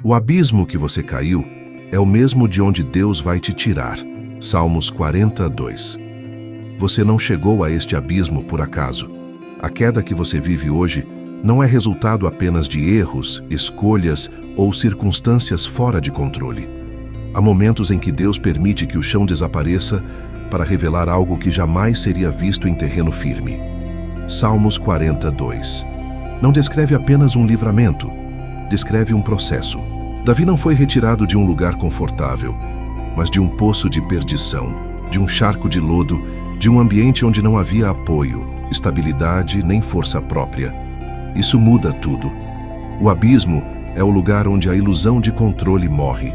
O abismo que você caiu é o mesmo de onde Deus vai te tirar. Salmos 42. Você não chegou a este abismo por acaso. A queda que você vive hoje não é resultado apenas de erros, escolhas ou circunstâncias fora de controle. Há momentos em que Deus permite que o chão desapareça para revelar algo que jamais seria visto em terreno firme. Salmos 42. Não descreve apenas um livramento, descreve um processo. Davi não foi retirado de um lugar confortável, mas de um poço de perdição, de um charco de lodo, de um ambiente onde não havia apoio, estabilidade nem força própria. Isso muda tudo. O abismo é o lugar onde a ilusão de controle morre,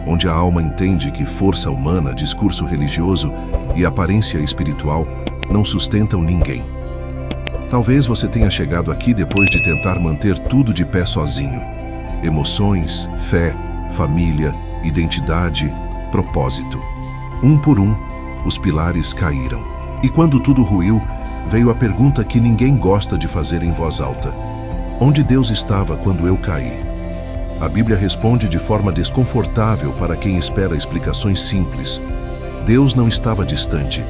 onde a alma entende que força humana, discurso religioso e aparência espiritual não sustentam ninguém. Talvez você tenha chegado aqui depois de tentar manter tudo de pé sozinho. Emoções, fé, família, identidade, propósito. Um por um, os pilares caíram. E quando tudo ruiu, veio a pergunta que ninguém gosta de fazer em voz alta: onde Deus estava quando eu caí? A Bíblia responde de forma desconfortável para quem espera explicações simples. Deus não estava distante,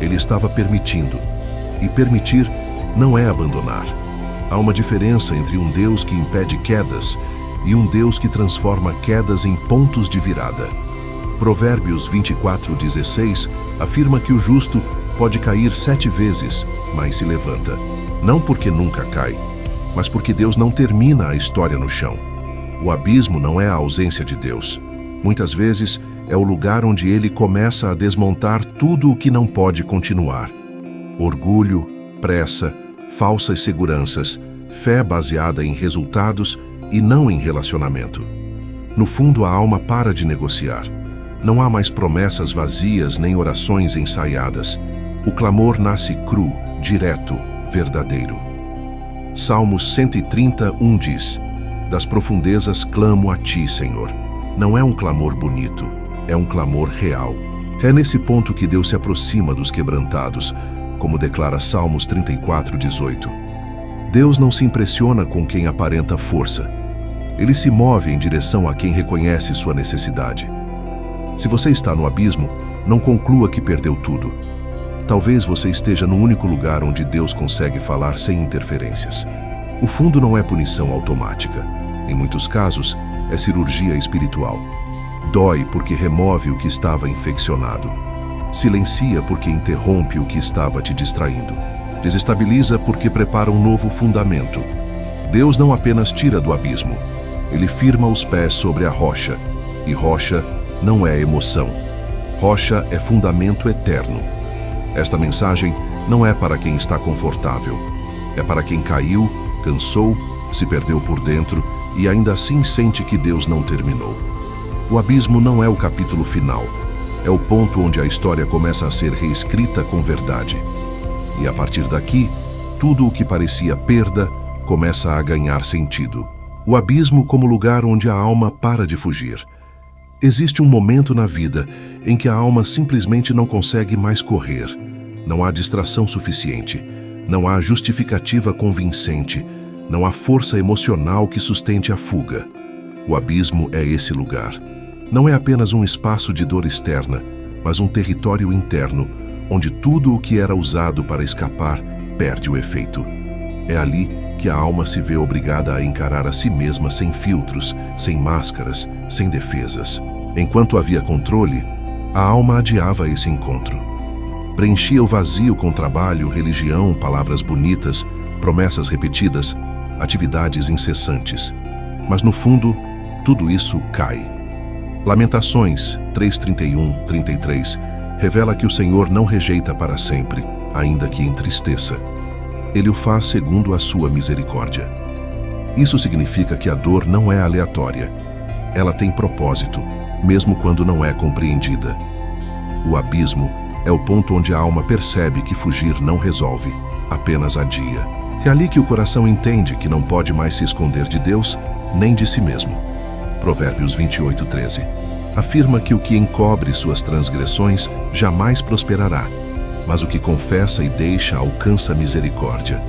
Ele estava permitindo. E permitir não é abandonar. Há uma diferença entre um Deus que impede quedas e um Deus que transforma quedas em pontos de virada. Provérbios 24:16 afirma que o justo pode cair 7 vezes, mas se levanta. Não porque nunca cai, mas porque Deus não termina a história no chão. O abismo não é a ausência de Deus. Muitas vezes é o lugar onde Ele começa a desmontar tudo o que não pode continuar. Orgulho, pressa, falsas seguranças, fé baseada em resultados e não em relacionamento. No fundo, a alma para de negociar. Não há mais promessas vazias nem orações ensaiadas. O clamor nasce cru, direto, verdadeiro. Salmos 130:1 diz: das profundezas clamo a ti, Senhor. Não é um clamor bonito, é um clamor real. É nesse ponto que Deus se aproxima dos quebrantados, como declara Salmos 34:18. Deus não se impressiona com quem aparenta força. Ele se move em direção a quem reconhece sua necessidade. Se você está no abismo, não conclua que perdeu tudo. Talvez você esteja no único lugar onde Deus consegue falar sem interferências. O fundo não é punição automática. Em muitos casos, é cirurgia espiritual. Dói porque remove o que estava infeccionado. Silencia porque interrompe o que estava te distraindo. Desestabiliza porque prepara um novo fundamento. Deus não apenas tira do abismo, Ele firma os pés sobre a rocha. E rocha não é emoção. Rocha é fundamento eterno. Esta mensagem não é para quem está confortável. É para quem caiu, cansou, se perdeu por dentro e ainda assim sente que Deus não terminou. O abismo não é o capítulo final. É o ponto onde a história começa a ser reescrita com verdade. E a partir daqui, tudo o que parecia perda começa a ganhar sentido. O abismo como lugar onde a alma para de fugir. Existe um momento na vida em que a alma simplesmente não consegue mais correr. Não há distração suficiente. Não há justificativa convincente. Não há força emocional que sustente a fuga. O abismo é esse lugar. Não é apenas um espaço de dor externa, mas um território interno, onde tudo o que era usado para escapar perde o efeito. É ali que a alma se vê obrigada a encarar a si mesma sem filtros, sem máscaras, sem defesas. Enquanto havia controle, a alma adiava esse encontro. Preenchia o vazio com trabalho, religião, palavras bonitas, promessas repetidas, atividades incessantes. Mas no fundo, tudo isso cai. Lamentações 3:31-33 revela que o Senhor não rejeita para sempre, ainda que entristeça. Ele o faz segundo a sua misericórdia. Isso significa que a dor não é aleatória. Ela tem propósito, mesmo quando não é compreendida. O abismo é o ponto onde a alma percebe que fugir não resolve, apenas adia. É ali que o coração entende que não pode mais se esconder de Deus, nem de si mesmo. Provérbios 28:13 afirma que o que encobre suas transgressões jamais prosperará, mas o que confessa e deixa alcança misericórdia.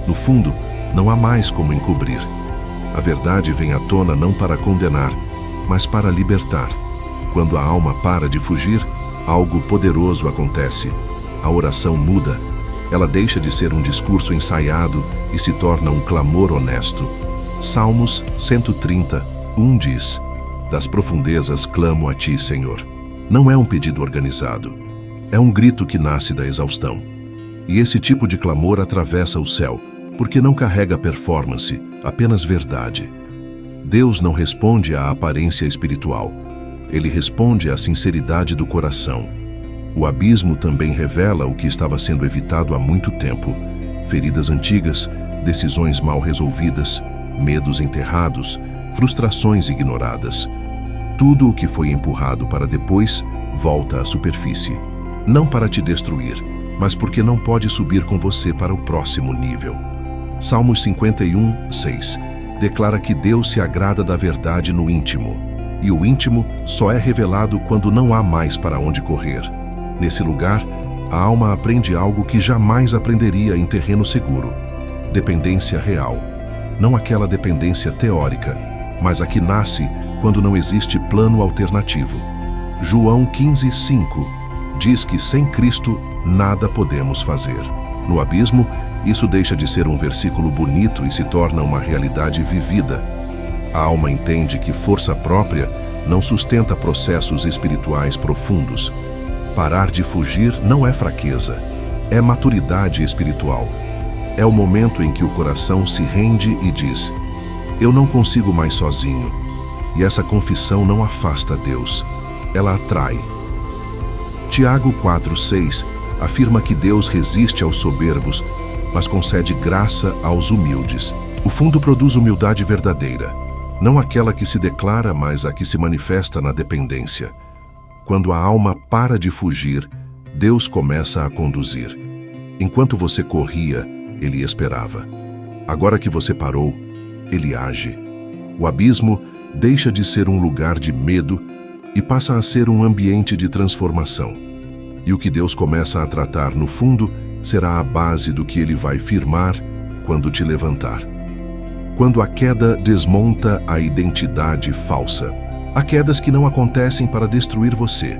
No fundo, não há mais como encobrir. A verdade vem à tona não para condenar, mas para libertar. Quando a alma para de fugir, algo poderoso acontece. A oração muda. Ela deixa de ser um discurso ensaiado e se torna um clamor honesto. Salmos 130:1 diz: Das profundezas clamo a ti, Senhor. Não é um pedido organizado. É um grito que nasce da exaustão. E esse tipo de clamor atravessa o céu, porque não carrega performance, apenas verdade. Deus não responde à aparência espiritual. Ele responde à sinceridade do coração. O abismo também revela o que estava sendo evitado há muito tempo: feridas antigas, decisões mal resolvidas, medos enterrados, frustrações ignoradas. Tudo o que foi empurrado para depois volta à superfície. Não para te destruir, mas porque não pode subir com você para o próximo nível. Salmos 51:6 declara que Deus se agrada da verdade no íntimo, e o íntimo só é revelado quando não há mais para onde correr. Nesse lugar, a alma aprende algo que jamais aprenderia em terreno seguro: dependência real. Não aquela dependência teórica, mas a que nasce quando não existe plano alternativo. João 15:5 diz que sem Cristo nada podemos fazer. No abismo, isso deixa de ser um versículo bonito e se torna uma realidade vivida. A alma entende que força própria não sustenta processos espirituais profundos. Parar de fugir não é fraqueza, é maturidade espiritual. É o momento em que o coração se rende e diz: eu não consigo mais sozinho. E essa confissão não afasta Deus, ela atrai. Tiago 4:6 afirma que Deus resiste aos soberbos, mas concede graça aos humildes. O fundo produz humildade verdadeira, não aquela que se declara, mas a que se manifesta na dependência. Quando a alma para de fugir, Deus começa a conduzir. Enquanto você corria, Ele esperava. Agora que você parou, Ele age. O abismo deixa de ser um lugar de medo e passa a ser um ambiente de transformação. E o que Deus começa a tratar no fundo será a base do que Ele vai firmar quando te levantar. Quando a queda desmonta a identidade falsa. Há quedas que não acontecem para destruir você,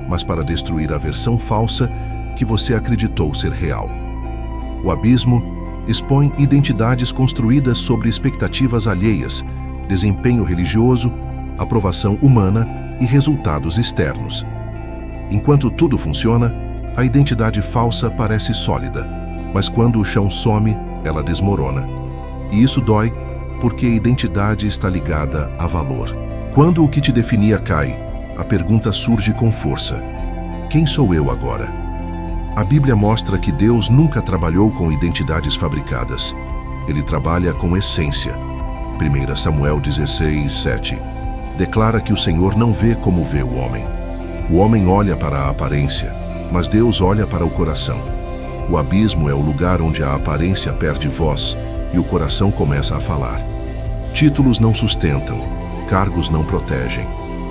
mas para destruir a versão falsa que você acreditou ser real. O abismo expõe identidades construídas sobre expectativas alheias, desempenho religioso, aprovação humana e resultados externos. Enquanto tudo funciona, a identidade falsa parece sólida, mas quando o chão some, ela desmorona. E isso dói porque a identidade está ligada a valor. Quando o que te definia cai, a pergunta surge com força: quem sou eu agora? A Bíblia mostra que Deus nunca trabalhou com identidades fabricadas. Ele trabalha com essência. 1 Samuel 16:7 declara que o Senhor não vê como vê o homem. O homem olha para a aparência, mas Deus olha para o coração. O abismo é o lugar onde a aparência perde voz e o coração começa a falar. Títulos não sustentam, cargos não protegem,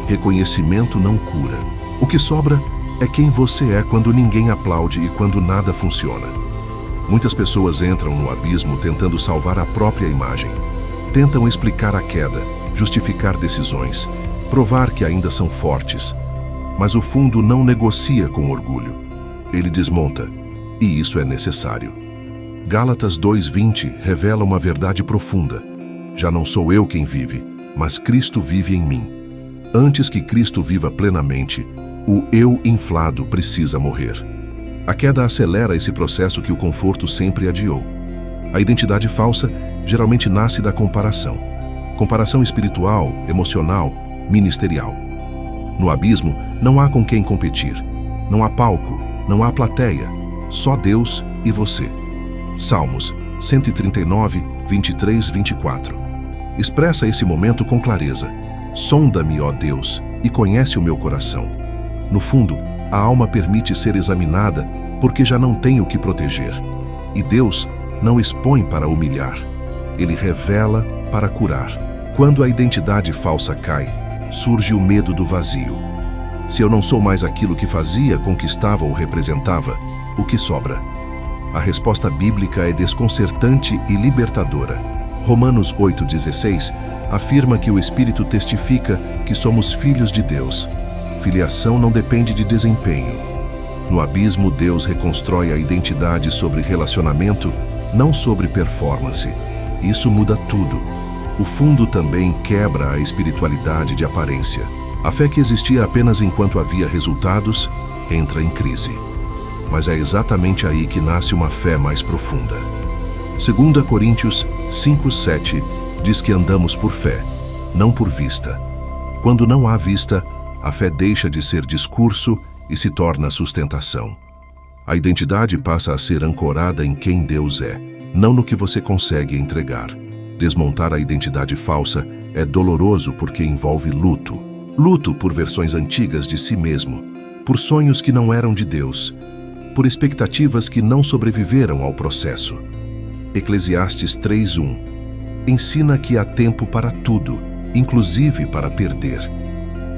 reconhecimento não cura. O que sobra é quem você é quando ninguém aplaude e quando nada funciona. Muitas pessoas entram no abismo tentando salvar a própria imagem. Tentam explicar a queda, justificar decisões, provar que ainda são fortes. Mas o fundo não negocia com orgulho. Ele desmonta, e isso é necessário. Gálatas 2:20 revela uma verdade profunda. Já não sou eu quem vive, mas Cristo vive em mim. Antes que Cristo viva plenamente, o eu inflado precisa morrer. A queda acelera esse processo que o conforto sempre adiou. A identidade falsa geralmente nasce da comparação. Comparação espiritual, emocional, ministerial. No abismo, não há com quem competir. Não há palco, não há plateia. Só Deus e você. Salmos 139, 23, 24. Expressa esse momento com clareza. Sonda-me, ó Deus, e conhece o meu coração. No fundo, a alma permite ser examinada porque já não tem o que proteger. E Deus não expõe para humilhar. Ele revela para curar. Quando a identidade falsa cai, surge o medo do vazio. Se eu não sou mais aquilo que fazia, conquistava ou representava, o que sobra? A resposta bíblica é desconcertante e libertadora. Romanos 8,16 afirma que o Espírito testifica que somos filhos de Deus. Filiação não depende de desempenho. No abismo, Deus reconstrói a identidade sobre relacionamento, não sobre performance. Isso muda tudo. O fundo também quebra a espiritualidade de aparência. A fé que existia apenas enquanto havia resultados entra em crise. Mas é exatamente aí que nasce uma fé mais profunda. 2 Coríntios 5:7 diz que andamos por fé, não por vista. Quando não há vista, a fé deixa de ser discurso e se torna sustentação. A identidade passa a ser ancorada em quem Deus é, não no que você consegue entregar. Desmontar a identidade falsa é doloroso porque envolve luto. Luto por versões antigas de si mesmo, por sonhos que não eram de Deus, por expectativas que não sobreviveram ao processo. Eclesiastes 3:1 ensina que há tempo para tudo, inclusive para perder.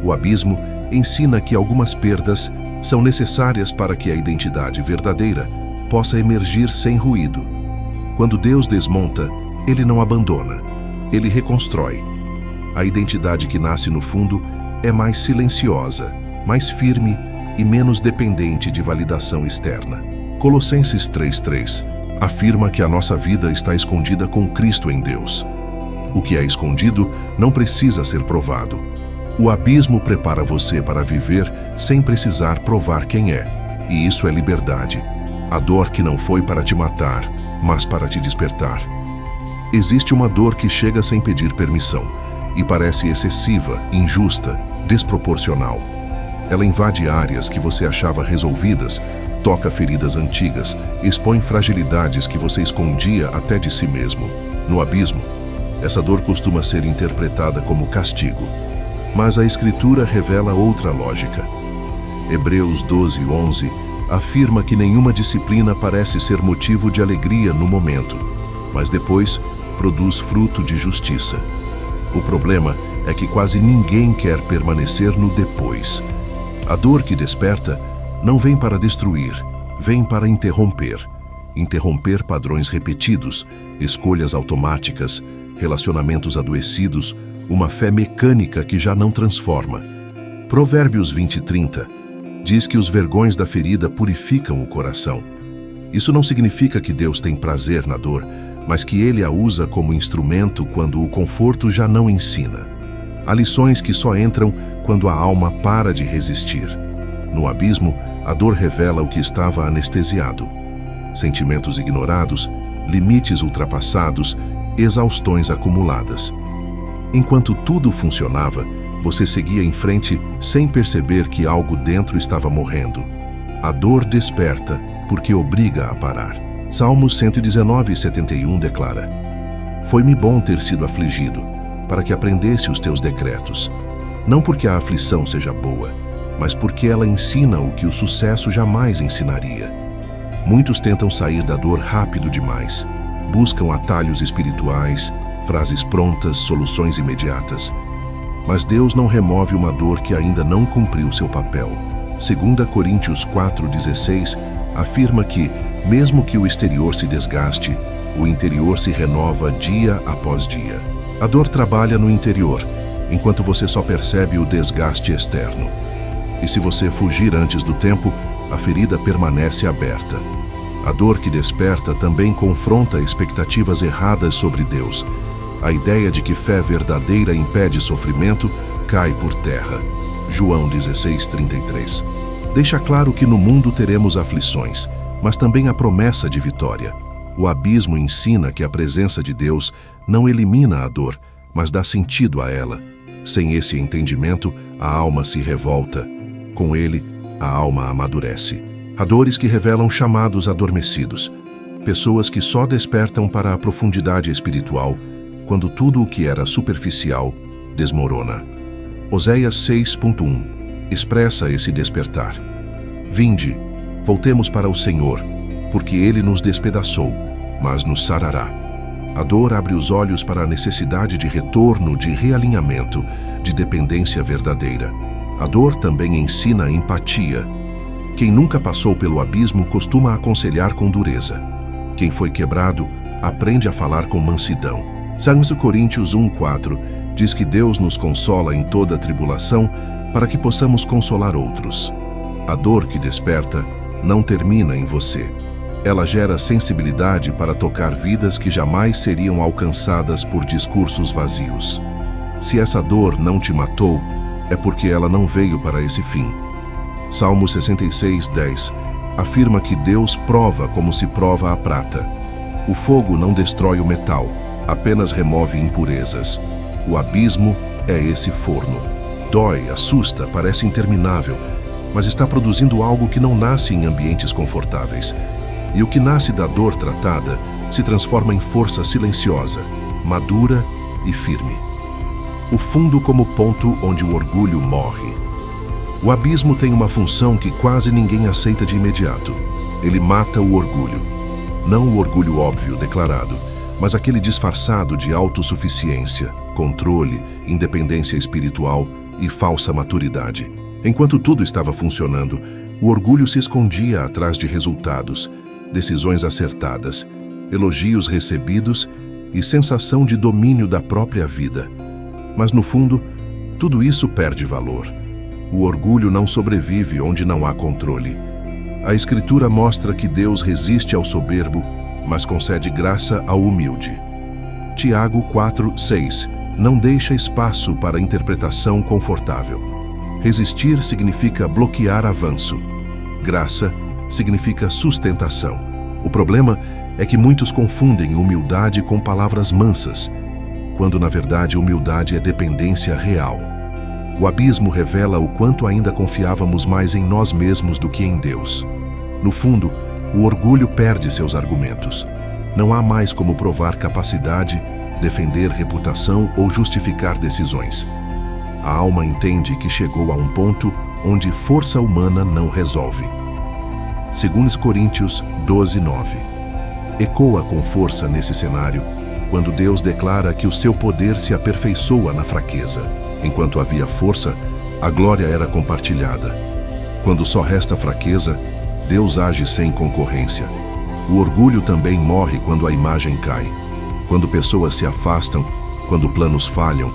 O abismo ensina que algumas perdas são necessárias para que a identidade verdadeira possa emergir sem ruído. Quando Deus desmonta, Ele não abandona, Ele reconstrói. A identidade que nasce no fundo é mais silenciosa, mais firme e menos dependente de validação externa. Colossenses 3:3 afirma que a nossa vida está escondida com Cristo em Deus. O que é escondido não precisa ser provado. O abismo prepara você para viver sem precisar provar quem é, e isso é liberdade. A dor que não foi para te matar, mas para te despertar. Existe uma dor que chega sem pedir permissão e parece excessiva, injusta, desproporcional. Ela invade áreas que você achava resolvidas, toca feridas antigas, expõe fragilidades que você escondia até de si mesmo. No abismo, essa dor costuma ser interpretada como castigo. Mas a Escritura revela outra lógica. Hebreus 12:11 afirma que nenhuma disciplina parece ser motivo de alegria no momento, mas depois produz fruto de justiça. O problema é que quase ninguém quer permanecer no depois. A dor que desperta não vem para destruir, vem para interromper. Interromper padrões repetidos, escolhas automáticas, relacionamentos adoecidos, uma fé mecânica que já não transforma. Provérbios 20:30 diz que os vergões da ferida purificam o coração. Isso não significa que Deus tem prazer na dor, mas que Ele a usa como instrumento quando o conforto já não ensina. Há lições que só entram quando a alma para de resistir. No abismo, a dor revela o que estava anestesiado. Sentimentos ignorados, limites ultrapassados, exaustões acumuladas. Enquanto tudo funcionava, você seguia em frente sem perceber que algo dentro estava morrendo. A dor desperta porque obriga a parar. Salmos 119:71 declara: Foi-me bom ter sido afligido, para que aprendesse os teus decretos. Não porque a aflição seja boa, mas porque ela ensina o que o sucesso jamais ensinaria. Muitos tentam sair da dor rápido demais. Buscam atalhos espirituais, frases prontas, soluções imediatas. Mas Deus não remove uma dor que ainda não cumpriu seu papel. 2 Coríntios 4:16 afirma que, mesmo que o exterior se desgaste, o interior se renova dia após dia. A dor trabalha no interior, enquanto você só percebe o desgaste externo. E se você fugir antes do tempo, a ferida permanece aberta. A dor que desperta também confronta expectativas erradas sobre Deus. A ideia de que fé verdadeira impede sofrimento cai por terra. João 16:33. Deixa claro que no mundo teremos aflições, mas também a promessa de vitória. O abismo ensina que a presença de Deus não elimina a dor, mas dá sentido a ela. Sem esse entendimento, a alma se revolta. Com ele, a alma amadurece. Há dores que revelam chamados adormecidos, pessoas que só despertam para a profundidade espiritual quando tudo o que era superficial desmorona. Oséias 6:1 expressa esse despertar. Vinde, voltemos para o Senhor, porque Ele nos despedaçou, mas nos sarará. A dor abre os olhos para a necessidade de retorno, de realinhamento, de dependência verdadeira. A dor também ensina empatia. Quem nunca passou pelo abismo costuma aconselhar com dureza. Quem foi quebrado aprende a falar com mansidão. 2 Coríntios 1:4 diz que Deus nos consola em toda tribulação para que possamos consolar outros. A dor que desperta não termina em você. Ela gera sensibilidade para tocar vidas que jamais seriam alcançadas por discursos vazios. Se essa dor não te matou, é porque ela não veio para esse fim. Salmo 66:10 afirma que Deus prova como se prova a prata. O fogo não destrói o metal, apenas remove impurezas. O abismo é esse forno. Dói, assusta, parece interminável, mas está produzindo algo que não nasce em ambientes confortáveis. E o que nasce da dor tratada se transforma em força silenciosa, madura e firme. O fundo como ponto onde o orgulho morre. O abismo tem uma função que quase ninguém aceita de imediato. Ele mata o orgulho. Não o orgulho óbvio, declarado, mas aquele disfarçado de autossuficiência, controle, independência espiritual e falsa maturidade. Enquanto tudo estava funcionando, o orgulho se escondia atrás de resultados, decisões acertadas, elogios recebidos e sensação de domínio da própria vida. Mas no fundo, tudo isso perde valor. O orgulho não sobrevive onde não há controle. A Escritura mostra que Deus resiste ao soberbo, mas concede graça ao humilde. Tiago 4:6 não deixa espaço para interpretação confortável. Resistir significa bloquear avanço. Graça significa sustentação. O problema é que muitos confundem humildade com palavras mansas, quando na verdade humildade é dependência real. O abismo revela o quanto ainda confiávamos mais em nós mesmos do que em Deus. No fundo, o orgulho perde seus argumentos. Não há mais como provar capacidade, defender reputação ou justificar decisões. A alma entende que chegou a um ponto onde força humana não resolve. 2 Coríntios 12:9 ecoa com força nesse cenário quando Deus declara que o seu poder se aperfeiçoa na fraqueza. Enquanto havia força, a glória era compartilhada. Quando só resta fraqueza, Deus age sem concorrência. O orgulho também morre quando a imagem cai, quando pessoas se afastam, quando planos falham,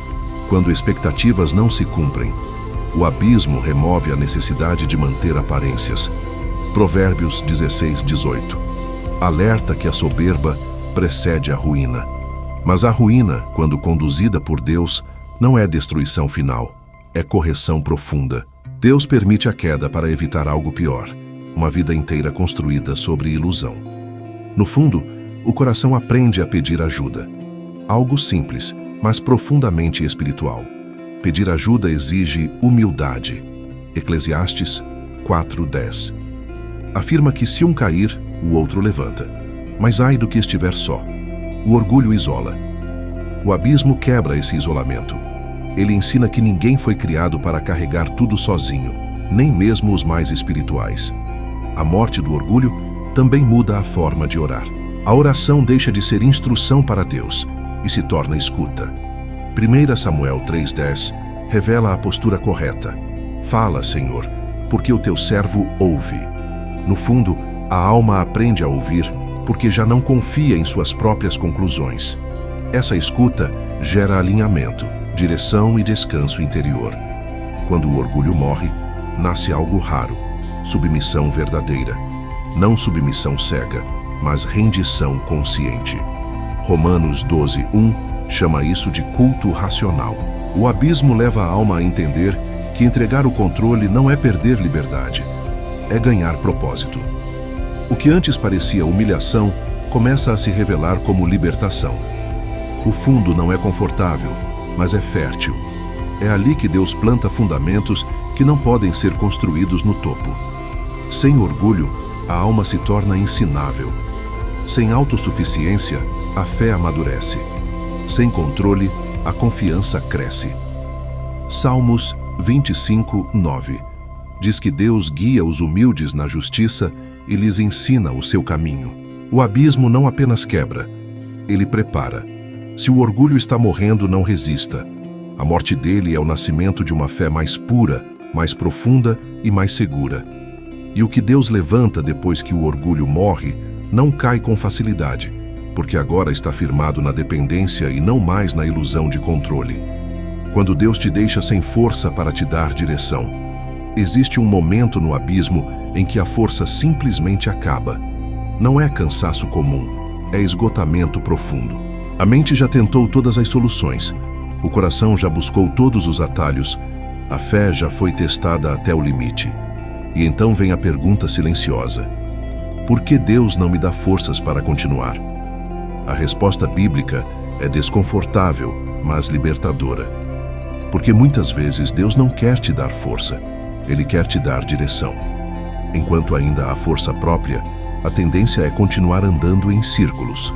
quando expectativas não se cumprem. O abismo remove a necessidade de manter aparências. Provérbios 16:18 alerta que a soberba precede a ruína. Mas a ruína, quando conduzida por Deus, não é destruição final, é correção profunda. Deus permite a queda para evitar algo pior, uma vida inteira construída sobre ilusão. No fundo, o coração aprende a pedir ajuda. Algo simples, mas profundamente espiritual. Pedir ajuda exige humildade. Eclesiastes 4:10 afirma que se um cair, o outro levanta. Mas ai do que estiver só. O orgulho isola. O abismo quebra esse isolamento. Ele ensina que ninguém foi criado para carregar tudo sozinho, nem mesmo os mais espirituais. A morte do orgulho também muda a forma de orar. A oração deixa de ser instrução para Deus e se torna escuta. 1 Samuel 3:10 revela a postura correta. Fala, Senhor, porque o teu servo ouve. No fundo, a alma aprende a ouvir porque já não confia em suas próprias conclusões. Essa escuta gera alinhamento, direção e descanso interior. Quando o orgulho morre, nasce algo raro, submissão verdadeira. Não submissão cega, mas rendição consciente. Romanos 12:1 chama isso de culto racional. O abismo leva a alma a entender que entregar o controle não é perder liberdade, é ganhar propósito. O que antes parecia humilhação começa a se revelar como libertação. O fundo não é confortável, mas é fértil. É ali que Deus planta fundamentos que não podem ser construídos no topo. Sem orgulho, a alma se torna ensinável. Sem autossuficiência, a fé amadurece. Sem controle, a confiança cresce. Salmos 25:9 diz que Deus guia os humildes na justiça e lhes ensina o seu caminho. O abismo não apenas quebra, ele prepara. Se o orgulho está morrendo, não resista. A morte dele é o nascimento de uma fé mais pura, mais profunda e mais segura. E o que Deus levanta depois que o orgulho morre, não cai com facilidade. porque agora está firmado na dependência e não mais na ilusão de controle. Quando Deus te deixa sem força para te dar direção, existe um momento no abismo em que a força simplesmente acaba. Não é cansaço comum, é esgotamento profundo. A mente já tentou todas as soluções, o coração já buscou todos os atalhos, a fé já foi testada até o limite. E então vem a pergunta silenciosa: por que Deus não me dá forças para continuar? A resposta bíblica é desconfortável, mas libertadora. Porque muitas vezes Deus não quer te dar força, Ele quer te dar direção. Enquanto ainda há força própria, a tendência é continuar andando em círculos.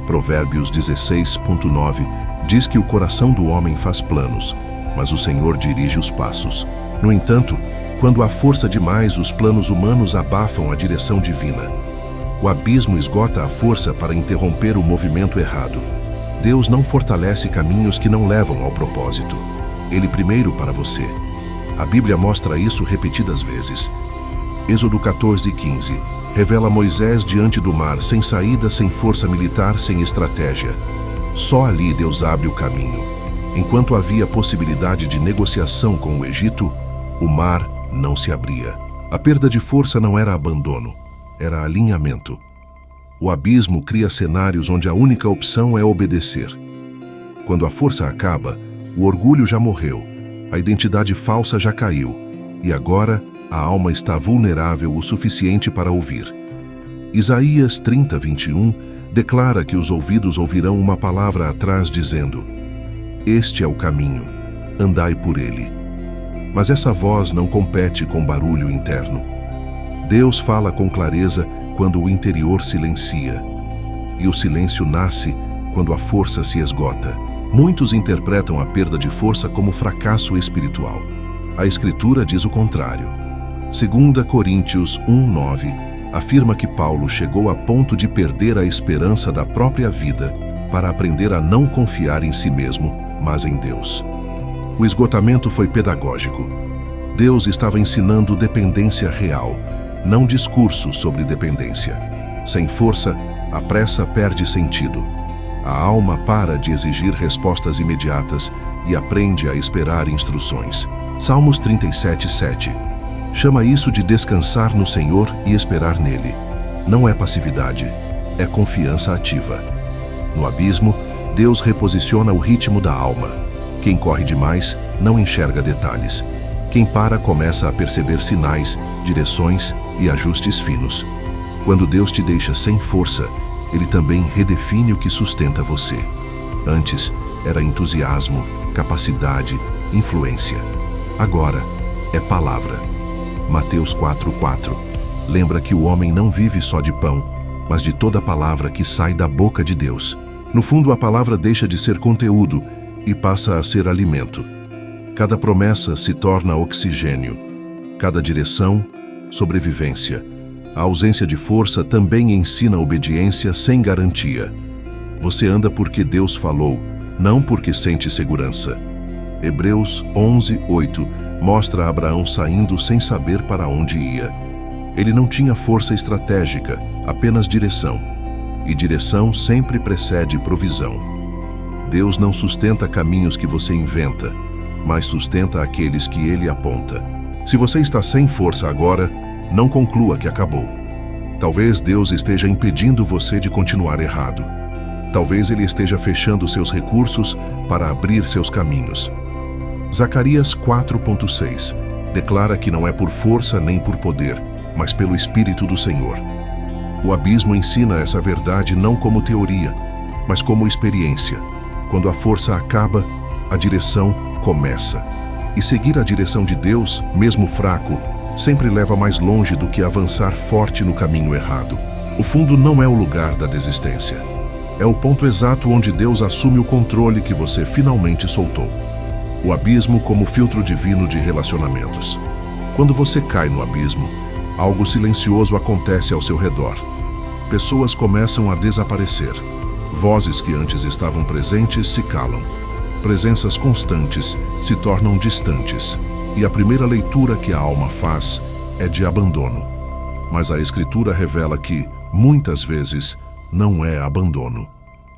Provérbios 16:9 diz que o coração do homem faz planos, mas o Senhor dirige os passos. No entanto, quando há força demais, os planos humanos abafam a direção divina. O abismo esgota a força para interromper o movimento errado. Deus não fortalece caminhos que não levam ao propósito. Ele primeiro para você. A Bíblia mostra isso repetidas vezes. Êxodo 14:15 revela Moisés diante do mar, sem saída, sem força militar, sem estratégia. Só ali Deus abre o caminho. Enquanto havia possibilidade de negociação com o Egito, o mar não se abria. A perda de força não era abandono, era alinhamento. O abismo cria cenários onde a única opção é obedecer. Quando a força acaba, o orgulho já morreu, a identidade falsa já caiu, e agora a alma está vulnerável o suficiente para ouvir. Isaías 30:21 declara que os ouvidos ouvirão uma palavra atrás dizendo: este é o caminho, andai por ele. Mas essa voz não compete com barulho interno. Deus fala com clareza quando o interior silencia. E o silêncio nasce quando a força se esgota. Muitos interpretam a perda de força como fracasso espiritual. A Escritura diz o contrário. 2 Coríntios 1:9 afirma que Paulo chegou a ponto de perder a esperança da própria vida para aprender a não confiar em si mesmo, mas em Deus. O esgotamento foi pedagógico. Deus estava ensinando dependência real, não discurso sobre dependência. Sem força, a pressa perde sentido. A alma para de exigir respostas imediatas e aprende a esperar instruções. Salmos 37:7 chama isso de descansar no Senhor e esperar nele. Não é passividade, é confiança ativa. No abismo, Deus reposiciona o ritmo da alma. Quem corre demais não enxerga detalhes. Quem para começa a perceber sinais, direções e ajustes finos. Quando Deus te deixa sem força, Ele também redefine o que sustenta você. Antes, era entusiasmo, capacidade, influência. Agora, é palavra. Mateus 4:4 lembra que o homem não vive só de pão, mas de toda palavra que sai da boca de Deus. No fundo, a palavra deixa de ser conteúdo e passa a ser alimento. Cada promessa se torna oxigênio. Cada direção, sobrevivência. A ausência de força também ensina obediência sem garantia. Você anda porque Deus falou, não porque sente segurança. Hebreus 11:8 mostra Abraão saindo sem saber para onde ia. Ele não tinha força estratégica, apenas direção. E direção sempre precede provisão. Deus não sustenta caminhos que você inventa, mas sustenta aqueles que Ele aponta. Se você está sem força agora, não conclua que acabou. Talvez Deus esteja impedindo você de continuar errado. Talvez Ele esteja fechando seus recursos para abrir seus caminhos. Zacarias 4:6 declara que não é por força nem por poder, mas pelo Espírito do Senhor. O abismo ensina essa verdade não como teoria, mas como experiência. Quando a força acaba, a direção começa. E seguir a direção de Deus, mesmo fraco, sempre leva mais longe do que avançar forte no caminho errado. O fundo não é o lugar da desistência. É o ponto exato onde Deus assume o controle que você finalmente soltou. O abismo como filtro divino de relacionamentos. Quando você cai no abismo, algo silencioso acontece ao seu redor. Pessoas começam a desaparecer. Vozes que antes estavam presentes se calam. Presenças constantes se tornam distantes. E a primeira leitura que a alma faz é de abandono. Mas a Escritura revela que, muitas vezes, não é abandono,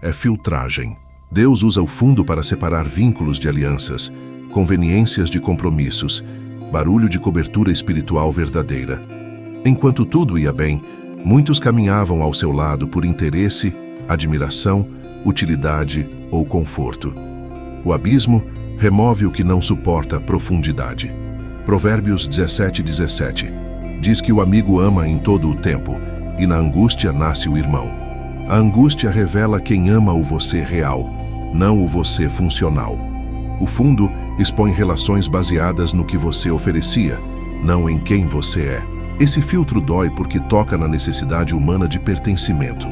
é filtragem. Deus usa o fundo para separar vínculos de alianças, conveniências de compromissos, barulho de cobertura espiritual verdadeira. Enquanto tudo ia bem, muitos caminhavam ao seu lado por interesse, admiração, utilidade ou conforto. O abismo remove o que não suporta profundidade. Provérbios 17:17 diz que o amigo ama em todo o tempo, e na angústia nasce o irmão. A angústia revela quem ama o você real, não o você funcional. O fundo expõe relações baseadas no que você oferecia, não em quem você é. Esse filtro dói porque toca na necessidade humana de pertencimento.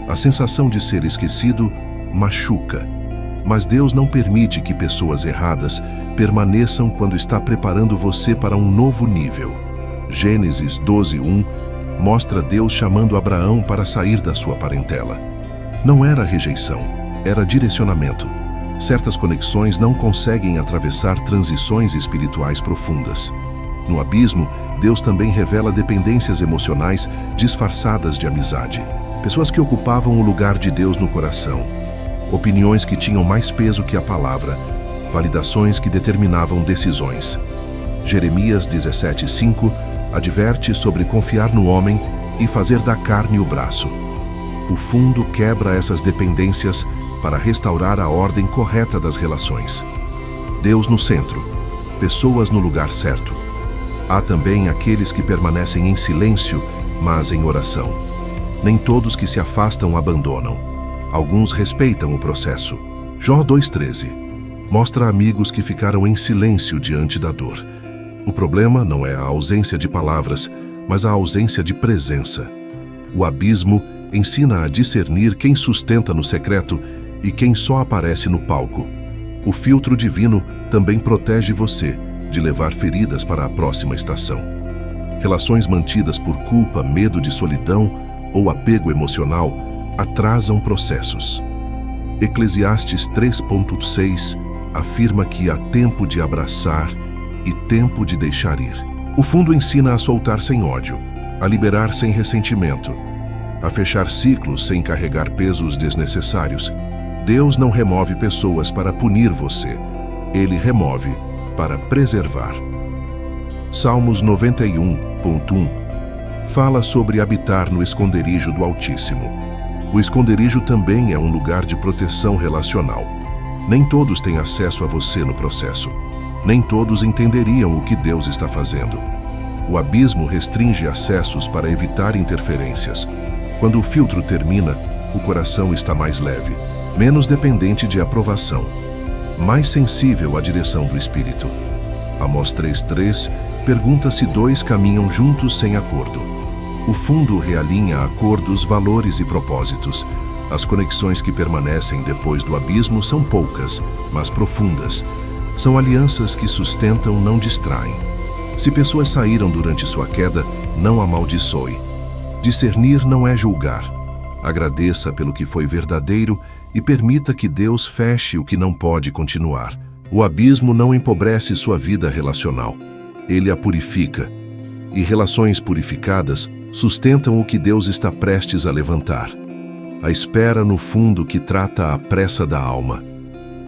A sensação de ser esquecido machuca, mas Deus não permite que pessoas erradas permaneçam quando está preparando você para um novo nível. Gênesis 12:1 mostra Deus chamando Abraão para sair da sua parentela. Não era rejeição, era direcionamento. Certas conexões não conseguem atravessar transições espirituais profundas. No abismo, Deus também revela dependências emocionais disfarçadas de amizade. Pessoas que ocupavam o lugar de Deus no coração. Opiniões que tinham mais peso que a palavra. Validações que determinavam decisões. Jeremias 17:5 adverte sobre confiar no homem e fazer da carne o braço. O fundo quebra essas dependências para restaurar a ordem correta das relações. Deus no centro, pessoas no lugar certo. Há também aqueles que permanecem em silêncio, mas em oração. Nem todos que se afastam abandonam. Alguns respeitam o processo. Jó 2:13 mostra amigos que ficaram em silêncio diante da dor. O problema não é a ausência de palavras, mas a ausência de presença. O abismo ensina a discernir quem sustenta no secreto e quem só aparece no palco. O filtro divino também protege você de levar feridas para a próxima estação. Relações mantidas por culpa, medo de solidão ou apego emocional atrasam processos. Eclesiastes 3:6 afirma que há tempo de abraçar e tempo de deixar ir. O fundo ensina a soltar sem ódio, a liberar sem ressentimento, a fechar ciclos sem carregar pesos desnecessários. Deus não remove pessoas para punir você, Ele remove para preservar. Salmos 91:1 fala sobre habitar no esconderijo do Altíssimo. O esconderijo também é um lugar de proteção relacional. Nem todos têm acesso a você no processo. Nem todos entenderiam o que Deus está fazendo. O abismo restringe acessos para evitar interferências. Quando o filtro termina, o coração está mais leve, menos dependente de aprovação, mais sensível à direção do Espírito. Amós 3:3 pergunta se dois caminham juntos sem acordo. O fundo realinha acordos, valores e propósitos. As conexões que permanecem depois do abismo são poucas, mas profundas. São alianças que sustentam, não distraem. Se pessoas saíram durante sua queda, não amaldiçoe. Discernir não é julgar. Agradeça pelo que foi verdadeiro e permita que Deus feche o que não pode continuar. O abismo não empobrece sua vida relacional. Ele a purifica. E relações purificadas sustentam o que Deus está prestes a levantar. A espera no fundo que trata a pressa da alma.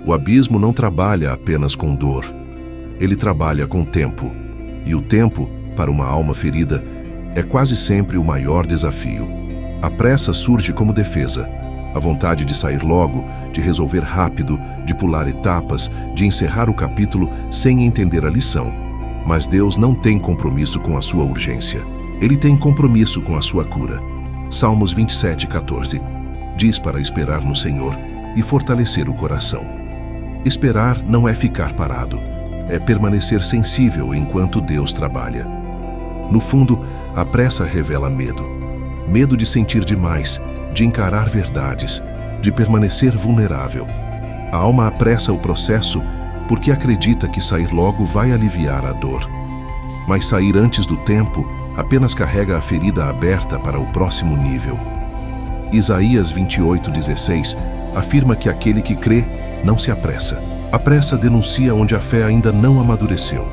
O abismo não trabalha apenas com dor. Ele trabalha com tempo. E o tempo, para uma alma ferida, é quase sempre o maior desafio. A pressa surge como defesa. A vontade de sair logo, de resolver rápido, de pular etapas, de encerrar o capítulo sem entender a lição. Mas Deus não tem compromisso com a sua urgência. Ele tem compromisso com a sua cura. Salmos 27:14 diz para esperar no Senhor e fortalecer o coração. Esperar não é ficar parado, é permanecer sensível enquanto Deus trabalha. No fundo, a pressa revela medo. Medo de sentir demais, de encarar verdades, de permanecer vulnerável. A alma apressa o processo porque acredita que sair logo vai aliviar a dor. Mas sair antes do tempo apenas carrega a ferida aberta para o próximo nível. Isaías 28:16 afirma que aquele que crê não se apressa. A pressa denuncia onde a fé ainda não amadureceu.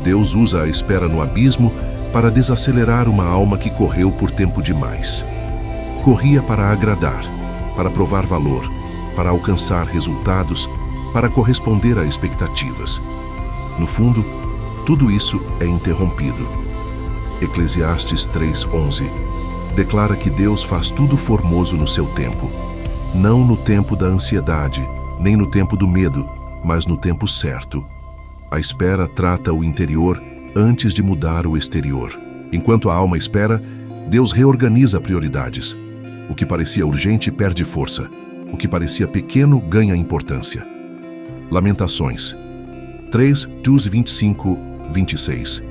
Deus usa a espera no abismo para desacelerar uma alma que correu por tempo demais. Corria para agradar, para provar valor, para alcançar resultados, para corresponder a expectativas. No fundo, tudo isso é interrompido. Eclesiastes 3:11 declara que Deus faz tudo formoso no seu tempo, não no tempo da ansiedade, nem no tempo do medo, mas no tempo certo. A espera trata o interior antes de mudar o exterior. Enquanto a alma espera, Deus reorganiza prioridades. O que parecia urgente perde força. O que parecia pequeno ganha importância. Lamentações 3:25-26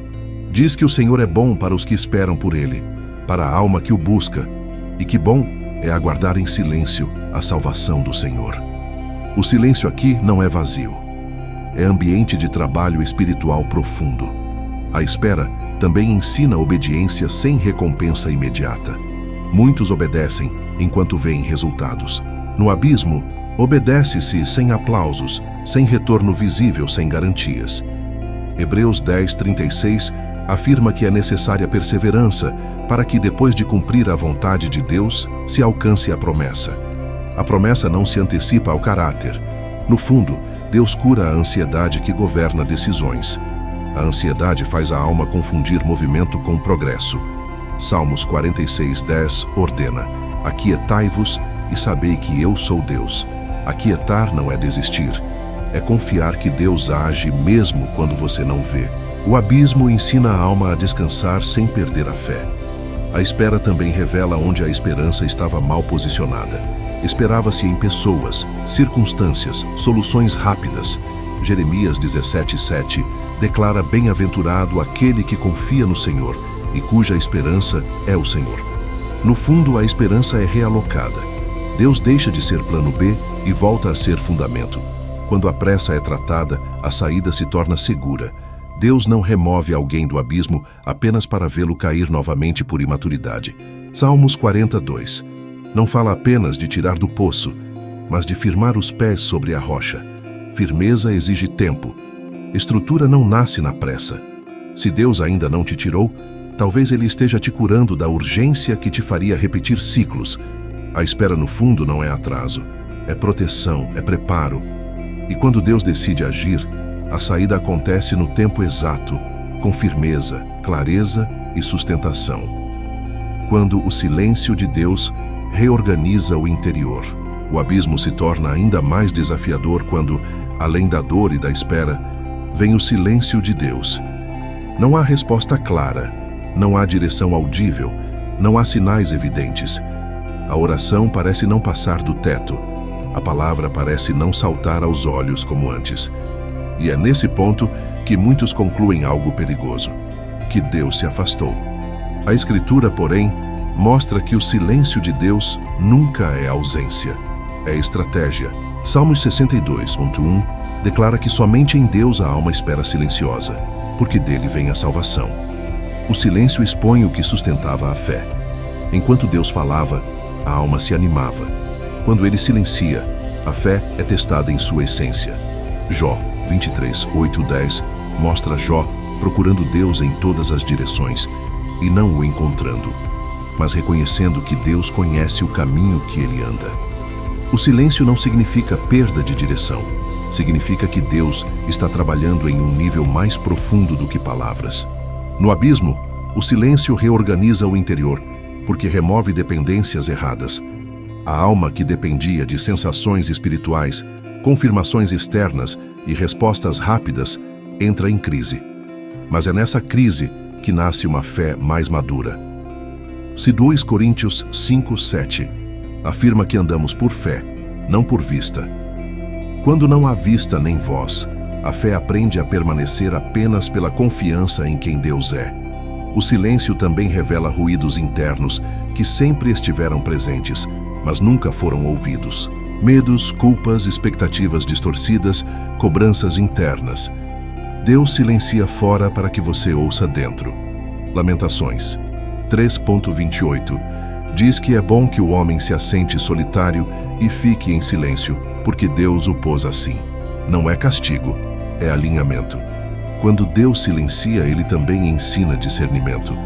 diz que o Senhor é bom para os que esperam por Ele, para a alma que o busca, e que bom é aguardar em silêncio a salvação do Senhor. O silêncio aqui não é vazio. É ambiente de trabalho espiritual profundo. A espera também ensina obediência sem recompensa imediata. Muitos obedecem enquanto veem resultados. No abismo, obedece-se sem aplausos, sem retorno visível, sem garantias. Hebreus 10:36 afirma que é necessária perseverança para que, depois de cumprir a vontade de Deus, se alcance a promessa. A promessa não se antecipa ao caráter. No fundo, Deus cura a ansiedade que governa decisões. A ansiedade faz a alma confundir movimento com progresso. Salmos 46:10 ordena: aquietai-vos e sabei que eu sou Deus. Aquietar não é desistir, é confiar que Deus age mesmo quando você não vê. O abismo ensina a alma a descansar sem perder a fé. A espera também revela onde a esperança estava mal posicionada. Esperava-se em pessoas, circunstâncias, soluções rápidas. Jeremias 17:7 declara: bem-aventurado aquele que confia no Senhor e cuja esperança é o Senhor. No fundo, a esperança é realocada. Deus deixa de ser plano B e volta a ser fundamento. Quando a pressa é tratada, a saída se torna segura. Deus não remove alguém do abismo apenas para vê-lo cair novamente por imaturidade. Salmos 42 não fala apenas de tirar do poço, mas de firmar os pés sobre a rocha. Firmeza exige tempo. Estrutura não nasce na pressa. Se Deus ainda não te tirou, talvez Ele esteja te curando da urgência que te faria repetir ciclos. A espera, no fundo, não é atraso, é proteção, é preparo. E quando Deus decide agir, a saída acontece no tempo exato, com firmeza, clareza e sustentação. Quando o silêncio de Deus reorganiza o interior, o abismo se torna ainda mais desafiador quando, além da dor e da espera, vem o silêncio de Deus. Não há resposta clara, não há direção audível, não há sinais evidentes. A oração parece não passar do teto, a palavra parece não saltar aos olhos como antes. E é nesse ponto que muitos concluem algo perigoso, que Deus se afastou. A Escritura, porém, mostra que o silêncio de Deus nunca é ausência, é estratégia. Salmos 62:1 declara que somente em Deus a alma espera silenciosa, porque dele vem a salvação. O silêncio expõe o que sustentava a fé. Enquanto Deus falava, a alma se animava. Quando ele silencia, a fé é testada em sua essência. Jó 23:8-10 mostra Jó procurando Deus em todas as direções e não o encontrando, mas reconhecendo que Deus conhece o caminho que ele anda. O silêncio não significa perda de direção, significa que Deus está trabalhando em um nível mais profundo do que palavras. No abismo, o silêncio reorganiza o interior, porque remove dependências erradas. A alma que dependia de sensações espirituais, confirmações externas e respostas rápidas entra em crise. Mas é nessa crise que nasce uma fé mais madura. Se 2 Coríntios 5:7 afirma que andamos por fé, não por vista. Quando não há vista nem voz, a fé aprende a permanecer apenas pela confiança em quem Deus é. O silêncio também revela ruídos internos que sempre estiveram presentes, mas nunca foram ouvidos. Medos, culpas, expectativas distorcidas, cobranças internas. Deus silencia fora para que você ouça dentro. Lamentações 3:28 diz que é bom que o homem se assente solitário e fique em silêncio, porque Deus o pôs assim. Não é castigo, é alinhamento. Quando Deus silencia, Ele também ensina discernimento.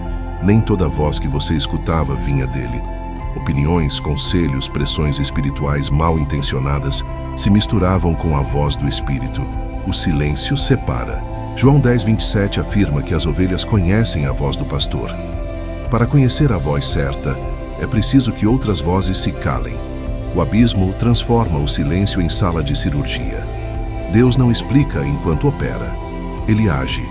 Nem toda voz que você escutava vinha dele. Opiniões, conselhos, pressões espirituais mal intencionadas se misturavam com a voz do Espírito. O silêncio separa. João 10:27 afirma que as ovelhas conhecem a voz do pastor. Para conhecer a voz certa, é preciso que outras vozes se calem. O abismo transforma o silêncio em sala de cirurgia. Deus não explica enquanto opera. Ele age.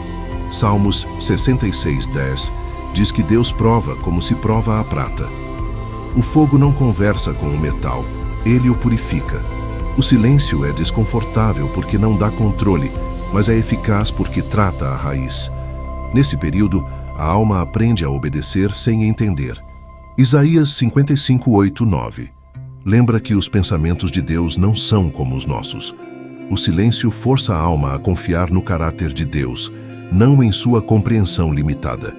Salmos 66:10 diz que Deus prova como se prova a prata. O fogo não conversa com o metal, ele o purifica. O silêncio é desconfortável porque não dá controle, mas é eficaz porque trata a raiz. Nesse período, a alma aprende a obedecer sem entender. Isaías 55:8-9 lembra que os pensamentos de Deus não são como os nossos. O silêncio força a alma a confiar no caráter de Deus, não em sua compreensão limitada.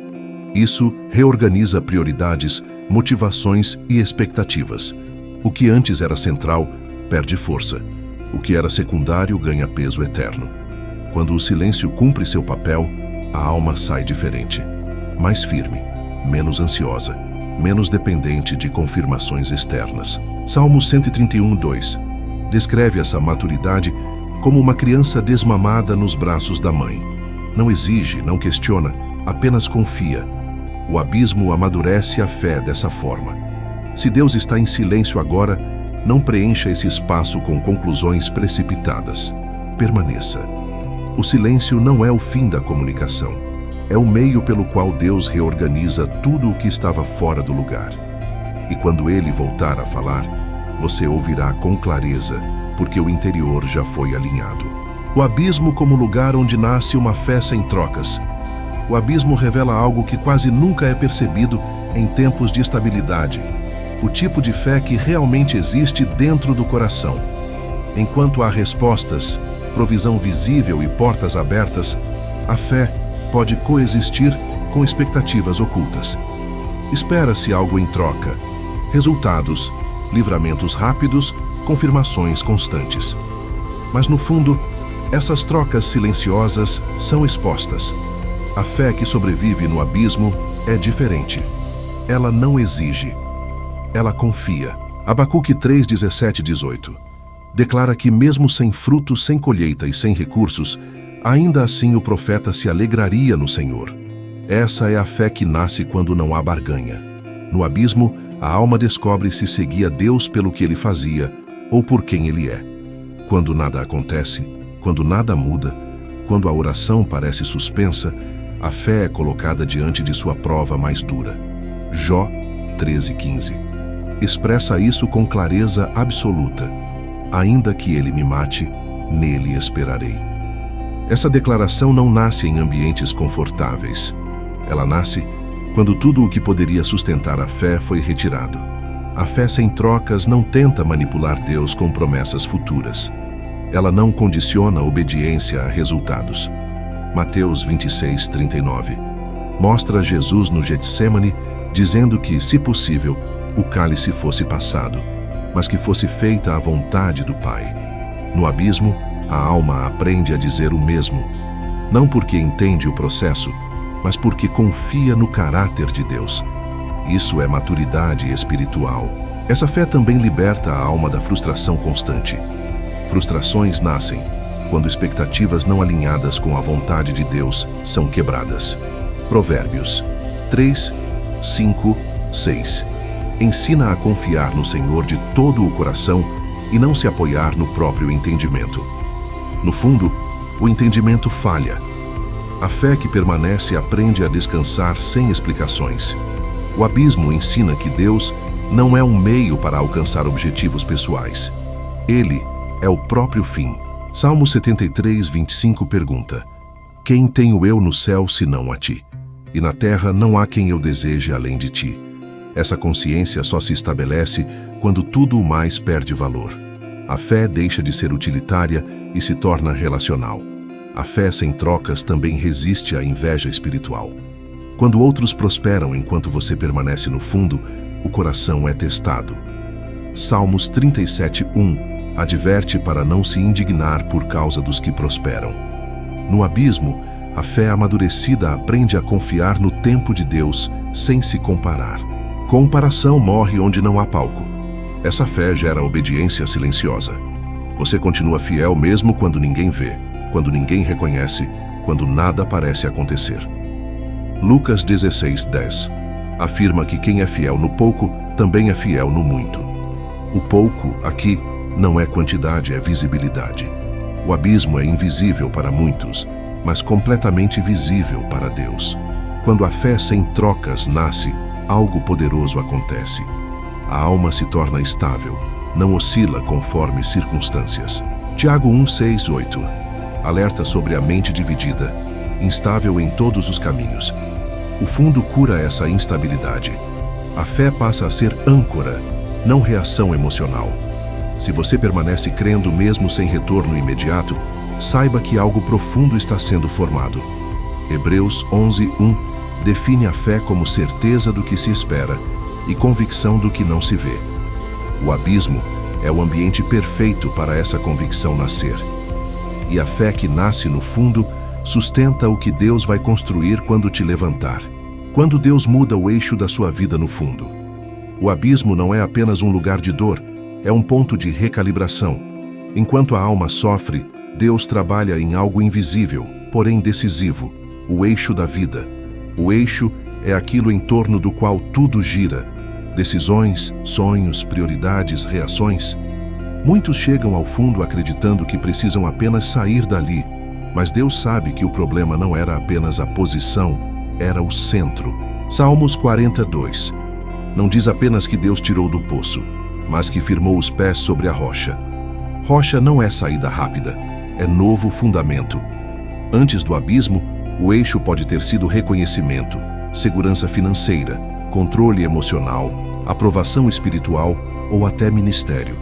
Isso reorganiza prioridades, motivações e expectativas. O que antes era central perde força. O que era secundário ganha peso eterno. Quando o silêncio cumpre seu papel, a alma sai diferente. Mais firme, menos ansiosa, menos dependente de confirmações externas. Salmo 131:2 descreve essa maturidade como uma criança desmamada nos braços da mãe. Não exige, não questiona, apenas confia. O abismo amadurece a fé dessa forma. Se Deus está em silêncio agora, não preencha esse espaço com conclusões precipitadas. Permaneça. O silêncio não é o fim da comunicação. É o meio pelo qual Deus reorganiza tudo o que estava fora do lugar. E quando Ele voltar a falar, você ouvirá com clareza, porque o interior já foi alinhado. O abismo como lugar onde nasce uma fé sem trocas. O abismo revela algo que quase nunca é percebido em tempos de estabilidade. O tipo de fé que realmente existe dentro do coração. Enquanto há respostas, provisão visível e portas abertas, a fé pode coexistir com expectativas ocultas. Espera-se algo em troca. Resultados, livramentos rápidos, confirmações constantes. Mas no fundo, essas trocas silenciosas são expostas. A fé que sobrevive no abismo é diferente. Ela não exige. Ela confia. Abacuque 3:17-18 declara que mesmo sem frutos, sem colheita e sem recursos, ainda assim o profeta se alegraria no Senhor. Essa é a fé que nasce quando não há barganha. No abismo, a alma descobre se seguia Deus pelo que Ele fazia ou por quem Ele é. Quando nada acontece, quando nada muda, quando a oração parece suspensa, a fé é colocada diante de sua prova mais dura. Jó 13:15 expressa isso com clareza absoluta. Ainda que ele me mate, nele esperarei. Essa declaração não nasce em ambientes confortáveis. Ela nasce quando tudo o que poderia sustentar a fé foi retirado. A fé sem trocas não tenta manipular Deus com promessas futuras. Ela não condiciona a obediência a resultados. Mateus 26:39 mostra Jesus no Getsêmani dizendo que, se possível, o cálice fosse passado, mas que fosse feita a vontade do Pai. No abismo, a alma aprende a dizer o mesmo, não porque entende o processo, mas porque confia no caráter de Deus. Isso é maturidade espiritual. Essa fé também liberta a alma da frustração constante. Frustrações nascem quando expectativas não alinhadas com a vontade de Deus são quebradas. Provérbios 3, 5, 6 ensina a confiar no Senhor de todo o coração e não se apoiar no próprio entendimento. No fundo, o entendimento falha. A fé que permanece aprende a descansar sem explicações. O abismo ensina que Deus não é um meio para alcançar objetivos pessoais. Ele é o próprio fim. Salmo 73:25 pergunta: Quem tenho eu no céu senão a ti? E na terra não há quem eu deseje além de ti. Essa consciência só se estabelece quando tudo o mais perde valor. A fé deixa de ser utilitária e se torna relacional. A fé sem trocas também resiste à inveja espiritual. Quando outros prosperam enquanto você permanece no fundo, o coração é testado. Salmos 37:1 adverte para não se indignar por causa dos que prosperam. No abismo, a fé amadurecida aprende a confiar no tempo de Deus sem se comparar. Comparação morre onde não há palco. Essa fé gera obediência silenciosa. Você continua fiel mesmo quando ninguém vê, quando ninguém reconhece, quando nada parece acontecer. Lucas 16:10 afirma que quem é fiel no pouco também é fiel no muito. O pouco, aqui, não é quantidade, é visibilidade. O abismo é invisível para muitos, mas completamente visível para Deus. Quando a fé sem trocas nasce, algo poderoso acontece. A alma se torna estável, não oscila conforme circunstâncias. Tiago 1:6-8 alerta sobre a mente dividida, instável em todos os caminhos. O fundo cura essa instabilidade. A fé passa a ser âncora, não reação emocional. Se você permanece crendo mesmo sem retorno imediato, saiba que algo profundo está sendo formado. Hebreus 11:1 define a fé como certeza do que se espera e convicção do que não se vê. O abismo é o ambiente perfeito para essa convicção nascer. E a fé que nasce no fundo sustenta o que Deus vai construir quando te levantar. Quando Deus muda o eixo da sua vida no fundo. O abismo não é apenas um lugar de dor, é um ponto de recalibração. Enquanto a alma sofre, Deus trabalha em algo invisível, porém decisivo, o eixo da vida. O eixo é aquilo em torno do qual tudo gira. Decisões, sonhos, prioridades, reações. Muitos chegam ao fundo acreditando que precisam apenas sair dali, mas Deus sabe que o problema não era apenas a posição, era o centro. Salmos 42. Não diz apenas que Deus tirou do poço, mas que firmou os pés sobre a rocha. Rocha não é saída rápida, é novo fundamento. Antes do abismo, o eixo pode ter sido reconhecimento, segurança financeira, controle emocional, aprovação espiritual ou até ministério.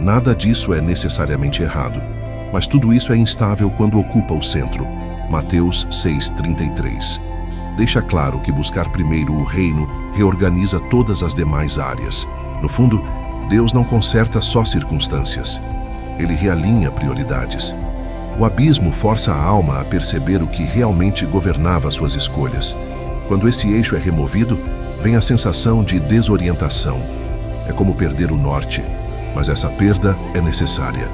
Nada disso é necessariamente errado, mas tudo isso é instável quando ocupa o centro. Mateus 6:33. Deixa claro que buscar primeiro o reino reorganiza todas as demais áreas. No fundo, Deus não conserta só circunstâncias. Ele realinha prioridades. O abismo força a alma a perceber o que realmente governava suas escolhas. Quando esse eixo é removido, vem a sensação de desorientação. É como perder o norte, mas essa perda é necessária.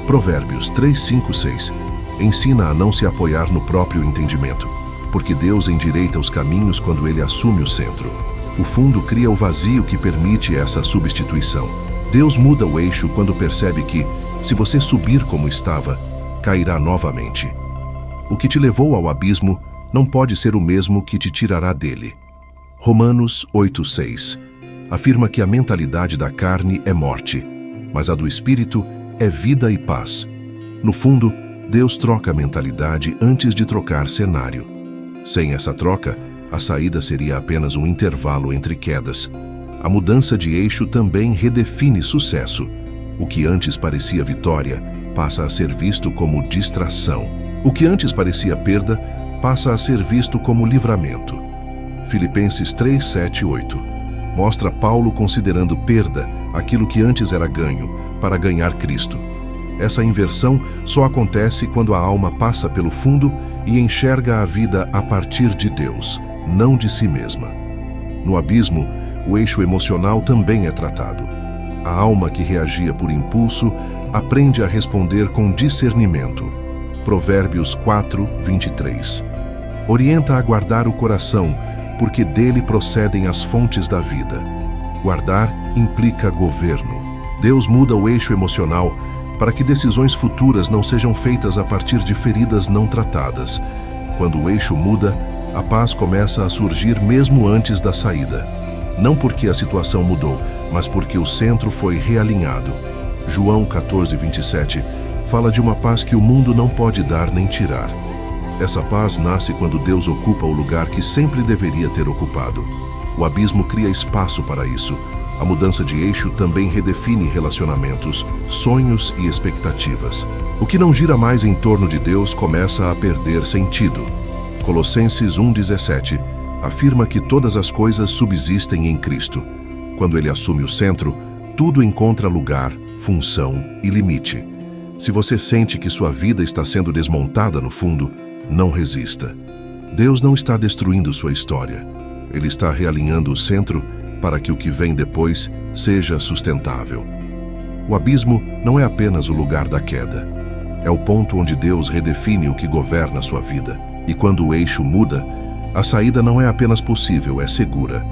Provérbios 3:5-6 ensina a não se apoiar no próprio entendimento, porque Deus endireita os caminhos quando Ele assume o centro. O fundo cria o vazio que permite essa substituição. Deus muda o eixo quando percebe que, se você subir como estava, cairá novamente. O que te levou ao abismo não pode ser o mesmo que te tirará dele. Romanos 8:6 afirma que a mentalidade da carne é morte, mas a do espírito é vida e paz. No fundo, Deus troca a mentalidade antes de trocar cenário. Sem essa troca, a saída seria apenas um intervalo entre quedas. A mudança de eixo também redefine sucesso. O que antes parecia vitória passa a ser visto como distração. O que antes parecia perda passa a ser visto como livramento. Filipenses 3:7-8 mostra Paulo considerando perda aquilo que antes era ganho, para ganhar Cristo. Essa inversão só acontece quando a alma passa pelo fundo e enxerga a vida a partir de Deus, não de si mesma. No abismo, o eixo emocional também é tratado. A alma que reagia por impulso aprende a responder com discernimento. Provérbios 4:23 orienta a guardar o coração, porque dele procedem as fontes da vida. Guardar implica governo. Deus muda o eixo emocional para que decisões futuras não sejam feitas a partir de feridas não tratadas. Quando o eixo muda, a paz começa a surgir mesmo antes da saída. Não porque a situação mudou, mas porque o centro foi realinhado. João 14:27 fala de uma paz que o mundo não pode dar nem tirar. Essa paz nasce quando Deus ocupa o lugar que sempre deveria ter ocupado. O abismo cria espaço para isso. A mudança de eixo também redefine relacionamentos, sonhos e expectativas. O que não gira mais em torno de Deus começa a perder sentido. Colossenses 1:17 afirma que todas as coisas subsistem em Cristo. Quando Ele assume o centro, tudo encontra lugar, função e limite. Se você sente que sua vida está sendo desmontada no fundo, não resista. Deus não está destruindo sua história. Ele está realinhando o centro para que o que vem depois seja sustentável. O abismo não é apenas o lugar da queda. É o ponto onde Deus redefine o que governa a sua vida. E quando o eixo muda, a saída não é apenas possível, é segura.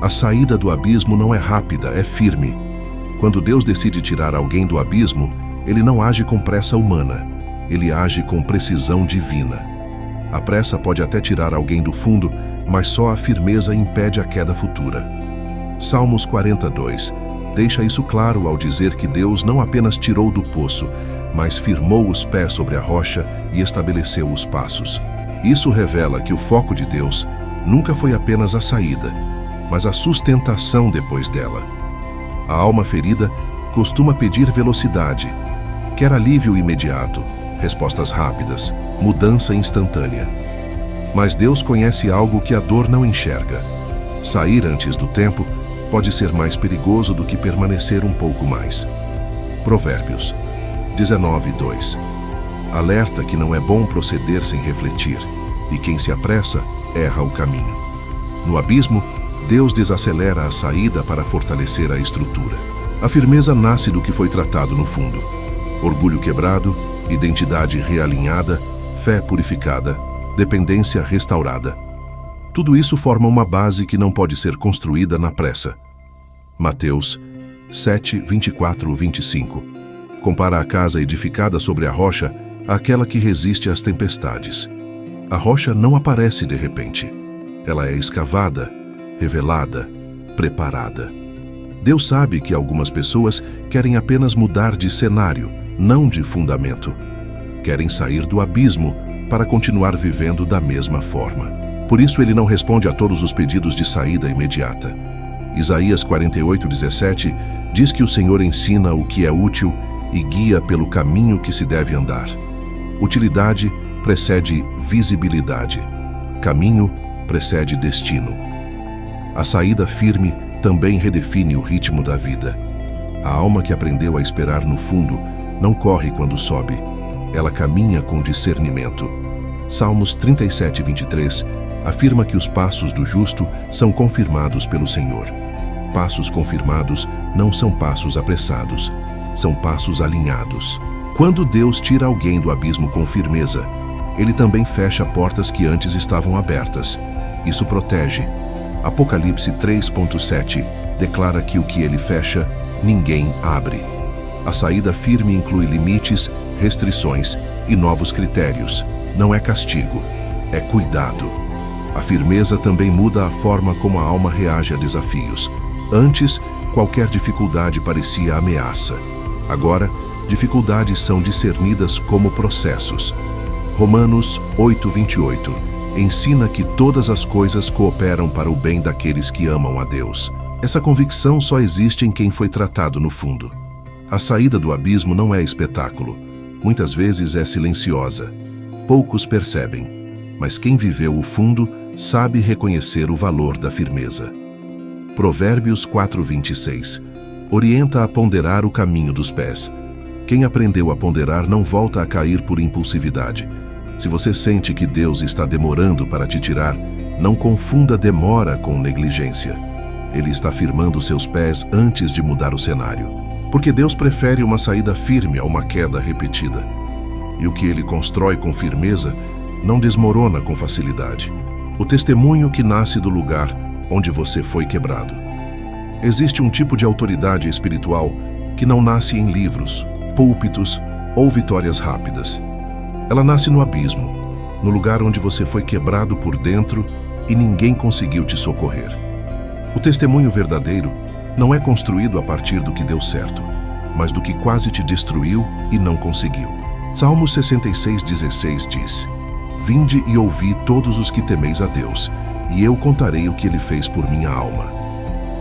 A saída do abismo não é rápida, é firme. Quando Deus decide tirar alguém do abismo, Ele não age com pressa humana. Ele age com precisão divina. A pressa pode até tirar alguém do fundo, mas só a firmeza impede a queda futura. Salmos 42 deixa isso claro ao dizer que Deus não apenas tirou do poço, mas firmou os pés sobre a rocha e estabeleceu os passos. Isso revela que o foco de Deus nunca foi apenas a saída, mas a sustentação depois dela. A alma ferida costuma pedir velocidade, quer alívio imediato, respostas rápidas, mudança instantânea. Mas Deus conhece algo que a dor não enxerga. Sair antes do tempo pode ser mais perigoso do que permanecer um pouco mais. Provérbios 19:2. Alerta que não é bom proceder sem refletir, e quem se apressa erra o caminho. No abismo, Deus desacelera a saída para fortalecer a estrutura. A firmeza nasce do que foi tratado no fundo. Orgulho quebrado, identidade realinhada, fé purificada, dependência restaurada. Tudo isso forma uma base que não pode ser construída na pressa. Mateus 7:24-25 compara a casa edificada sobre a rocha àquela que resiste às tempestades. A rocha não aparece de repente. Ela é escavada, revelada, preparada. Deus sabe que algumas pessoas querem apenas mudar de cenário, não de fundamento. Querem sair do abismo para continuar vivendo da mesma forma. Por isso ele não responde a todos os pedidos de saída imediata. Isaías 48:17 diz que o Senhor ensina o que é útil e guia pelo caminho que se deve andar. Utilidade precede visibilidade. Caminho precede destino. A saída firme também redefine o ritmo da vida. A alma que aprendeu a esperar no fundo não corre quando sobe. Ela caminha com discernimento. Salmos 37:23 afirma que os passos do justo são confirmados pelo Senhor. Passos confirmados não são passos apressados, são passos alinhados. Quando Deus tira alguém do abismo com firmeza, Ele também fecha portas que antes estavam abertas. Isso protege. Apocalipse 3:7 declara que o que Ele fecha, ninguém abre. A saída firme inclui limites, restrições e novos critérios. Não é castigo, é cuidado. A firmeza também muda a forma como a alma reage a desafios. Antes, qualquer dificuldade parecia ameaça. Agora, dificuldades são discernidas como processos. Romanos 8:28 ensina que todas as coisas cooperam para o bem daqueles que amam a Deus. Essa convicção só existe em quem foi tratado no fundo. A saída do abismo não é espetáculo. Muitas vezes é silenciosa. Poucos percebem, mas quem viveu o fundo sabe reconhecer o valor da firmeza. Provérbios 4:26 orienta a ponderar o caminho dos pés. Quem aprendeu a ponderar não volta a cair por impulsividade. Se você sente que Deus está demorando para te tirar, não confunda demora com negligência. Ele está firmando seus pés antes de mudar o cenário. Porque Deus prefere uma saída firme a uma queda repetida. E o que Ele constrói com firmeza não desmorona com facilidade. O testemunho que nasce do lugar onde você foi quebrado. Existe um tipo de autoridade espiritual que não nasce em livros, púlpitos ou vitórias rápidas. Ela nasce no abismo, no lugar onde você foi quebrado por dentro e ninguém conseguiu te socorrer. O testemunho verdadeiro não é construído a partir do que deu certo, mas do que quase te destruiu e não conseguiu. Salmos 66:16 diz: Vinde e ouvi todos os que temeis a Deus, e eu contarei o que Ele fez por minha alma.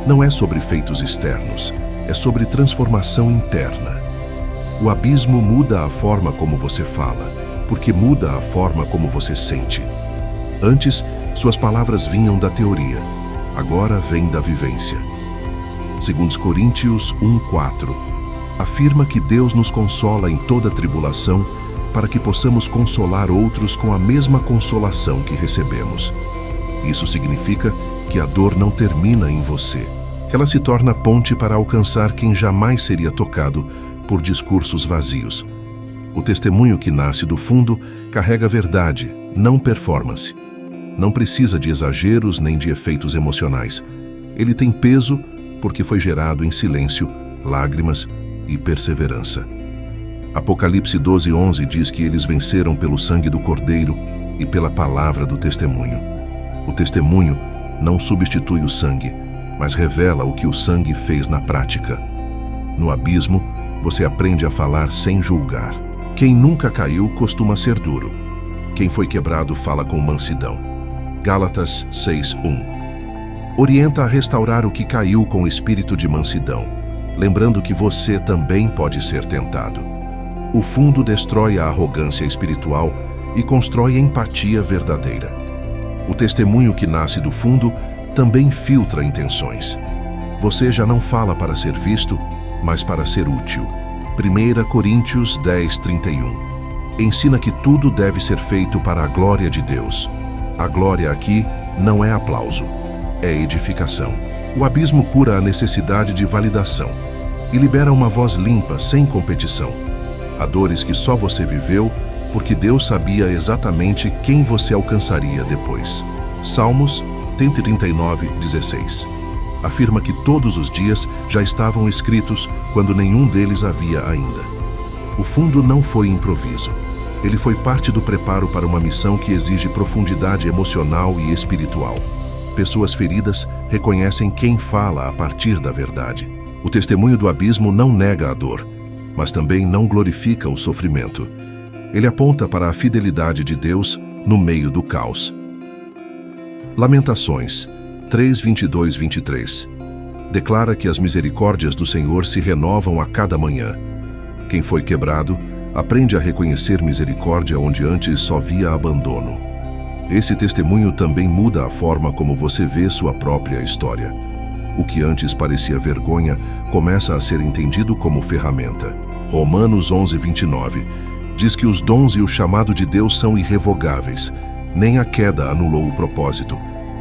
Não é sobre feitos externos, é sobre transformação interna. O abismo muda a forma como você fala, porque muda a forma como você sente. Antes, suas palavras vinham da teoria, agora vêm da vivência. 2 Coríntios 1:4 afirma que Deus nos consola em toda tribulação para que possamos consolar outros com a mesma consolação que recebemos. Isso significa que a dor não termina em você. Ela se torna ponte para alcançar quem jamais seria tocado por discursos vazios. O testemunho que nasce do fundo carrega verdade, não performance. Não precisa de exageros nem de efeitos emocionais. Ele tem peso porque foi gerado em silêncio, lágrimas e perseverança. Apocalipse 12:11 diz que eles venceram pelo sangue do Cordeiro e pela palavra do testemunho. O testemunho não substitui o sangue, mas revela o que o sangue fez na prática. No abismo, você aprende a falar sem julgar. Quem nunca caiu costuma ser duro. Quem foi quebrado fala com mansidão. Gálatas 6:1. Orienta a restaurar o que caiu com espírito de mansidão, lembrando que você também pode ser tentado. O fundo destrói a arrogância espiritual e constrói empatia verdadeira. O testemunho que nasce do fundo também filtra intenções. Você já não fala para ser visto, mas para ser útil. 1 Coríntios 10:31. Ensina que tudo deve ser feito para a glória de Deus. A glória aqui não é aplauso, é edificação. O abismo cura a necessidade de validação e libera uma voz limpa, sem competição. Há dores que só você viveu porque Deus sabia exatamente quem você alcançaria depois. Salmos 139:16. Afirma que todos os dias já estavam escritos quando nenhum deles havia ainda. O fundo não foi improviso. Ele foi parte do preparo para uma missão que exige profundidade emocional e espiritual. Pessoas feridas reconhecem quem fala a partir da verdade. O testemunho do abismo não nega a dor, mas também não glorifica o sofrimento. Ele aponta para a fidelidade de Deus no meio do caos. Lamentações 3:22-23. Declara que as misericórdias do Senhor se renovam a cada manhã. Quem foi quebrado aprende a reconhecer misericórdia onde antes só via abandono. Esse testemunho também muda a forma como você vê sua própria história. O que antes parecia vergonha começa a ser entendido como ferramenta. Romanos 11:29 diz que os dons e o chamado de Deus são irrevogáveis. Nem a queda anulou o propósito.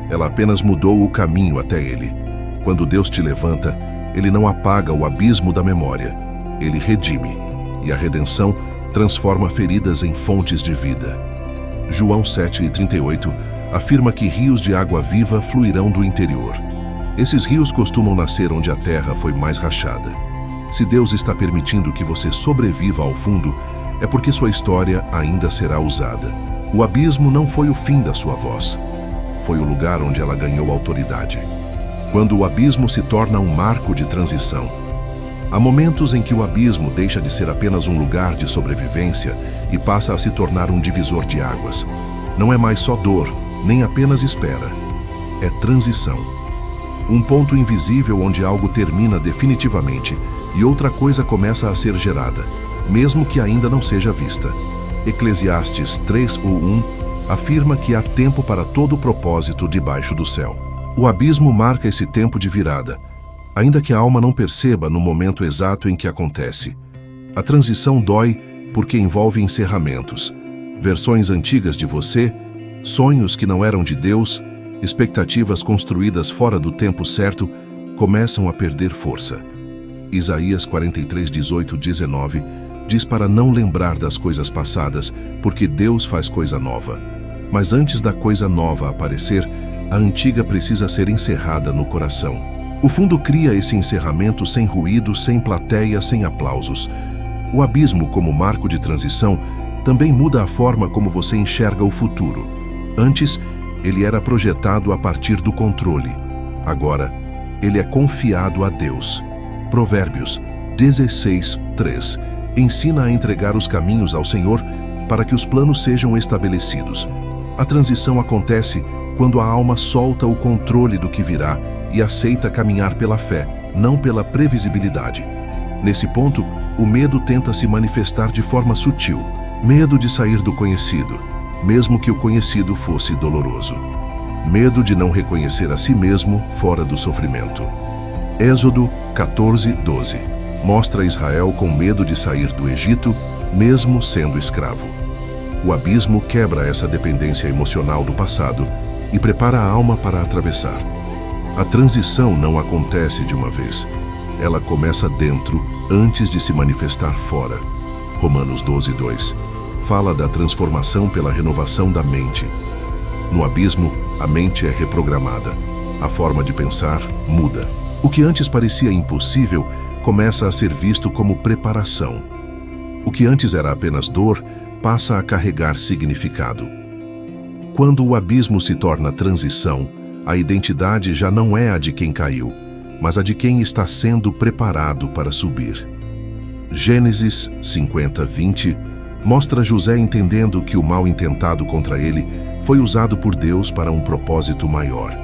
Ela apenas mudou o caminho até ele. Quando Deus te levanta, Ele não apaga o abismo da memória. Ele redime. E a redenção transforma feridas em fontes de vida. João 7:38 afirma que rios de água viva fluirão do interior. Esses rios costumam nascer onde a terra foi mais rachada. Se Deus está permitindo que você sobreviva ao fundo, é porque sua história ainda será usada. O abismo não foi o fim da sua voz. Foi o lugar onde ela ganhou autoridade. Quando o abismo se torna um marco de transição. Há momentos em que o abismo deixa de ser apenas um lugar de sobrevivência e passa a se tornar um divisor de águas. Não é mais só dor, nem apenas espera. É transição. Um ponto invisível onde algo termina definitivamente e outra coisa começa a ser gerada, mesmo que ainda não seja vista. Eclesiastes 3:1 afirma que há tempo para todo propósito debaixo do céu. O abismo marca esse tempo de virada, ainda que a alma não perceba no momento exato em que acontece. A transição dói porque envolve encerramentos, versões antigas de você, sonhos que não eram de Deus, expectativas construídas fora do tempo certo começam a perder força. Isaías 43:18-19 diz para não lembrar das coisas passadas, porque Deus faz coisa nova. Mas antes da coisa nova aparecer, a antiga precisa ser encerrada no coração. O fundo cria esse encerramento sem ruído, sem plateia, sem aplausos. O abismo, como marco de transição, também muda a forma como você enxerga o futuro. Antes, ele era projetado a partir do controle. Agora, ele é confiado a Deus. Provérbios 16:3 ensina a entregar os caminhos ao Senhor para que os planos sejam estabelecidos. A transição acontece quando a alma solta o controle do que virá e aceita caminhar pela fé, não pela previsibilidade. Nesse ponto, o medo tenta se manifestar de forma sutil. Medo de sair do conhecido, mesmo que o conhecido fosse doloroso. Medo de não reconhecer a si mesmo fora do sofrimento. Êxodo 14:12 mostra Israel com medo de sair do Egito, mesmo sendo escravo. O abismo quebra essa dependência emocional do passado e prepara a alma para atravessar. A transição não acontece de uma vez. Ela começa dentro, antes de se manifestar fora. Romanos 12:2 fala da transformação pela renovação da mente. No abismo, a mente é reprogramada. A forma de pensar muda. O que antes parecia impossível começa a ser visto como preparação. O que antes era apenas dor passa a carregar significado. Quando o abismo se torna transição, a identidade já não é a de quem caiu, mas a de quem está sendo preparado para subir. Gênesis 50:20 mostra José entendendo que o mal intentado contra ele foi usado por Deus para um propósito maior.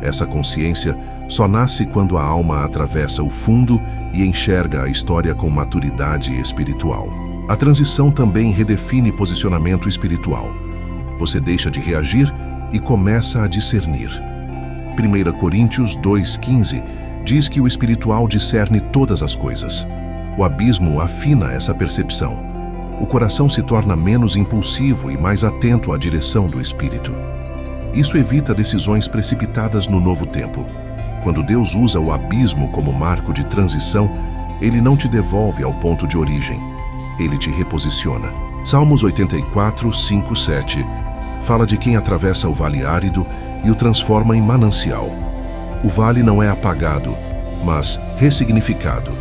Essa consciência só nasce quando a alma atravessa o fundo e enxerga a história com maturidade espiritual. A transição também redefine posicionamento espiritual. Você deixa de reagir e começa a discernir. 1 Coríntios 2:15 diz que o espiritual discerne todas as coisas. O abismo afina essa percepção. O coração se torna menos impulsivo e mais atento à direção do espírito. Isso evita decisões precipitadas no novo tempo. Quando Deus usa o abismo como marco de transição, Ele não te devolve ao ponto de origem. Ele te reposiciona. Salmos 84:5-7 fala de quem atravessa o vale árido e o transforma em manancial. O vale não é apagado, mas ressignificado.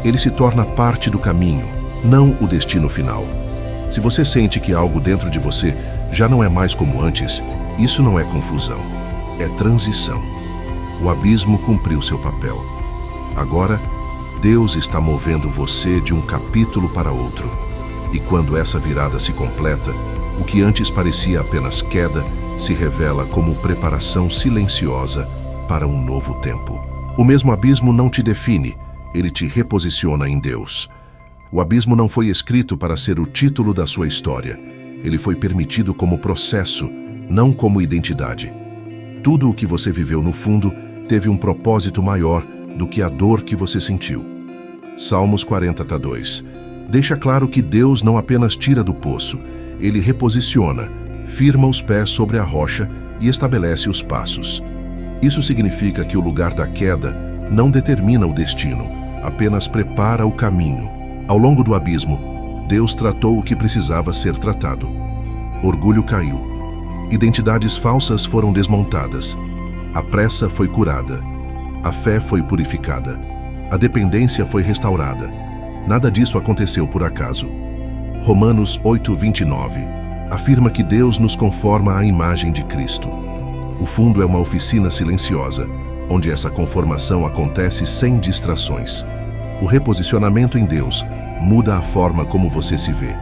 Ele se torna parte do caminho, não o destino final. Se você sente que algo dentro de você já não é mais como antes, isso não é confusão, é transição. O abismo cumpriu seu papel. Agora, Deus está movendo você de um capítulo para outro. E quando essa virada se completa, o que antes parecia apenas queda se revela como preparação silenciosa para um novo tempo. O mesmo abismo não te define, ele te reposiciona em Deus. O abismo não foi escrito para ser o título da sua história. Ele foi permitido como processo, não como identidade. Tudo o que você viveu no fundo teve um propósito maior do que a dor que você sentiu. Salmos 40:2 deixa claro que Deus não apenas tira do poço, Ele reposiciona, firma os pés sobre a rocha e estabelece os passos. Isso significa que o lugar da queda não determina o destino, apenas prepara o caminho. Ao longo do abismo, Deus tratou o que precisava ser tratado. Orgulho caiu. Identidades falsas foram desmontadas. A pressa foi curada. A fé foi purificada. A dependência foi restaurada. Nada disso aconteceu por acaso. Romanos 8:29 afirma que Deus nos conforma à imagem de Cristo. O fundo é uma oficina silenciosa, onde essa conformação acontece sem distrações. O reposicionamento em Deus muda a forma como você se vê.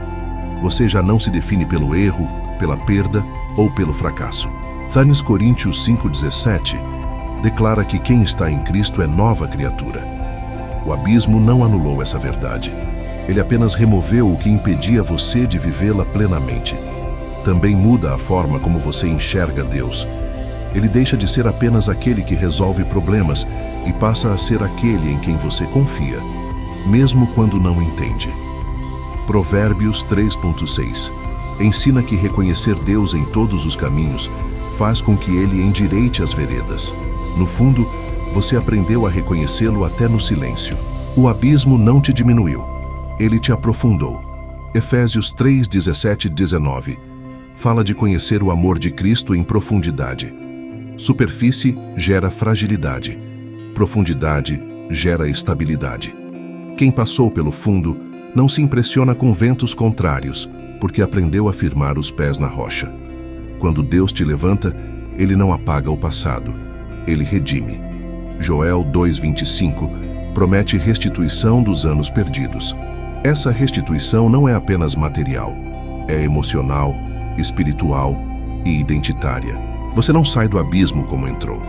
Você já não se define pelo erro, pela perda ou pelo fracasso. 2 Coríntios 5:17 declara que quem está em Cristo é nova criatura. O abismo não anulou essa verdade. Ele apenas removeu o que impedia você de vivê-la plenamente. Também muda a forma como você enxerga Deus. Ele deixa de ser apenas aquele que resolve problemas e passa a ser aquele em quem você confia, mesmo quando não entende. Provérbios 3:6 ensina que reconhecer Deus em todos os caminhos faz com que Ele endireite as veredas. No fundo, você aprendeu a reconhecê-lo até no silêncio. O abismo não te diminuiu, ele te aprofundou. Efésios 3:17-19 fala de conhecer o amor de Cristo em profundidade. Superfície gera fragilidade, profundidade gera estabilidade. Quem passou pelo fundo não se impressiona com ventos contrários, porque aprendeu a firmar os pés na rocha. Quando Deus te levanta, Ele não apaga o passado, Ele redime. Joel 2:25 promete restituição dos anos perdidos. Essa restituição não é apenas material, é emocional, espiritual e identitária. Você não sai do abismo como entrou.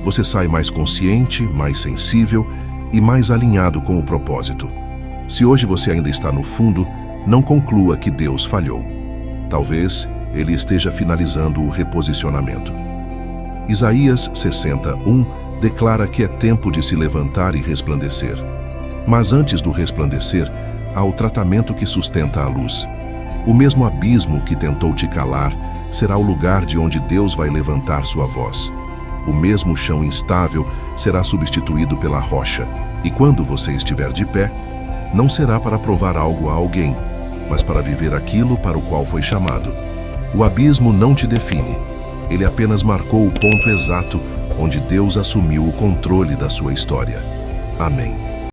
Você sai mais consciente, mais sensível e mais alinhado com o propósito. Se hoje você ainda está no fundo, não conclua que Deus falhou. Talvez Ele esteja finalizando o reposicionamento. Isaías 60:1 declara que é tempo de se levantar e resplandecer. Mas antes do resplandecer, há o tratamento que sustenta a luz. O mesmo abismo que tentou te calar será o lugar de onde Deus vai levantar sua voz. O mesmo chão instável será substituído pela rocha, e quando você estiver de pé, não será para provar algo a alguém, mas para viver aquilo para o qual foi chamado. O abismo não te define, ele apenas marcou o ponto exato onde Deus assumiu o controle da sua história. Amém.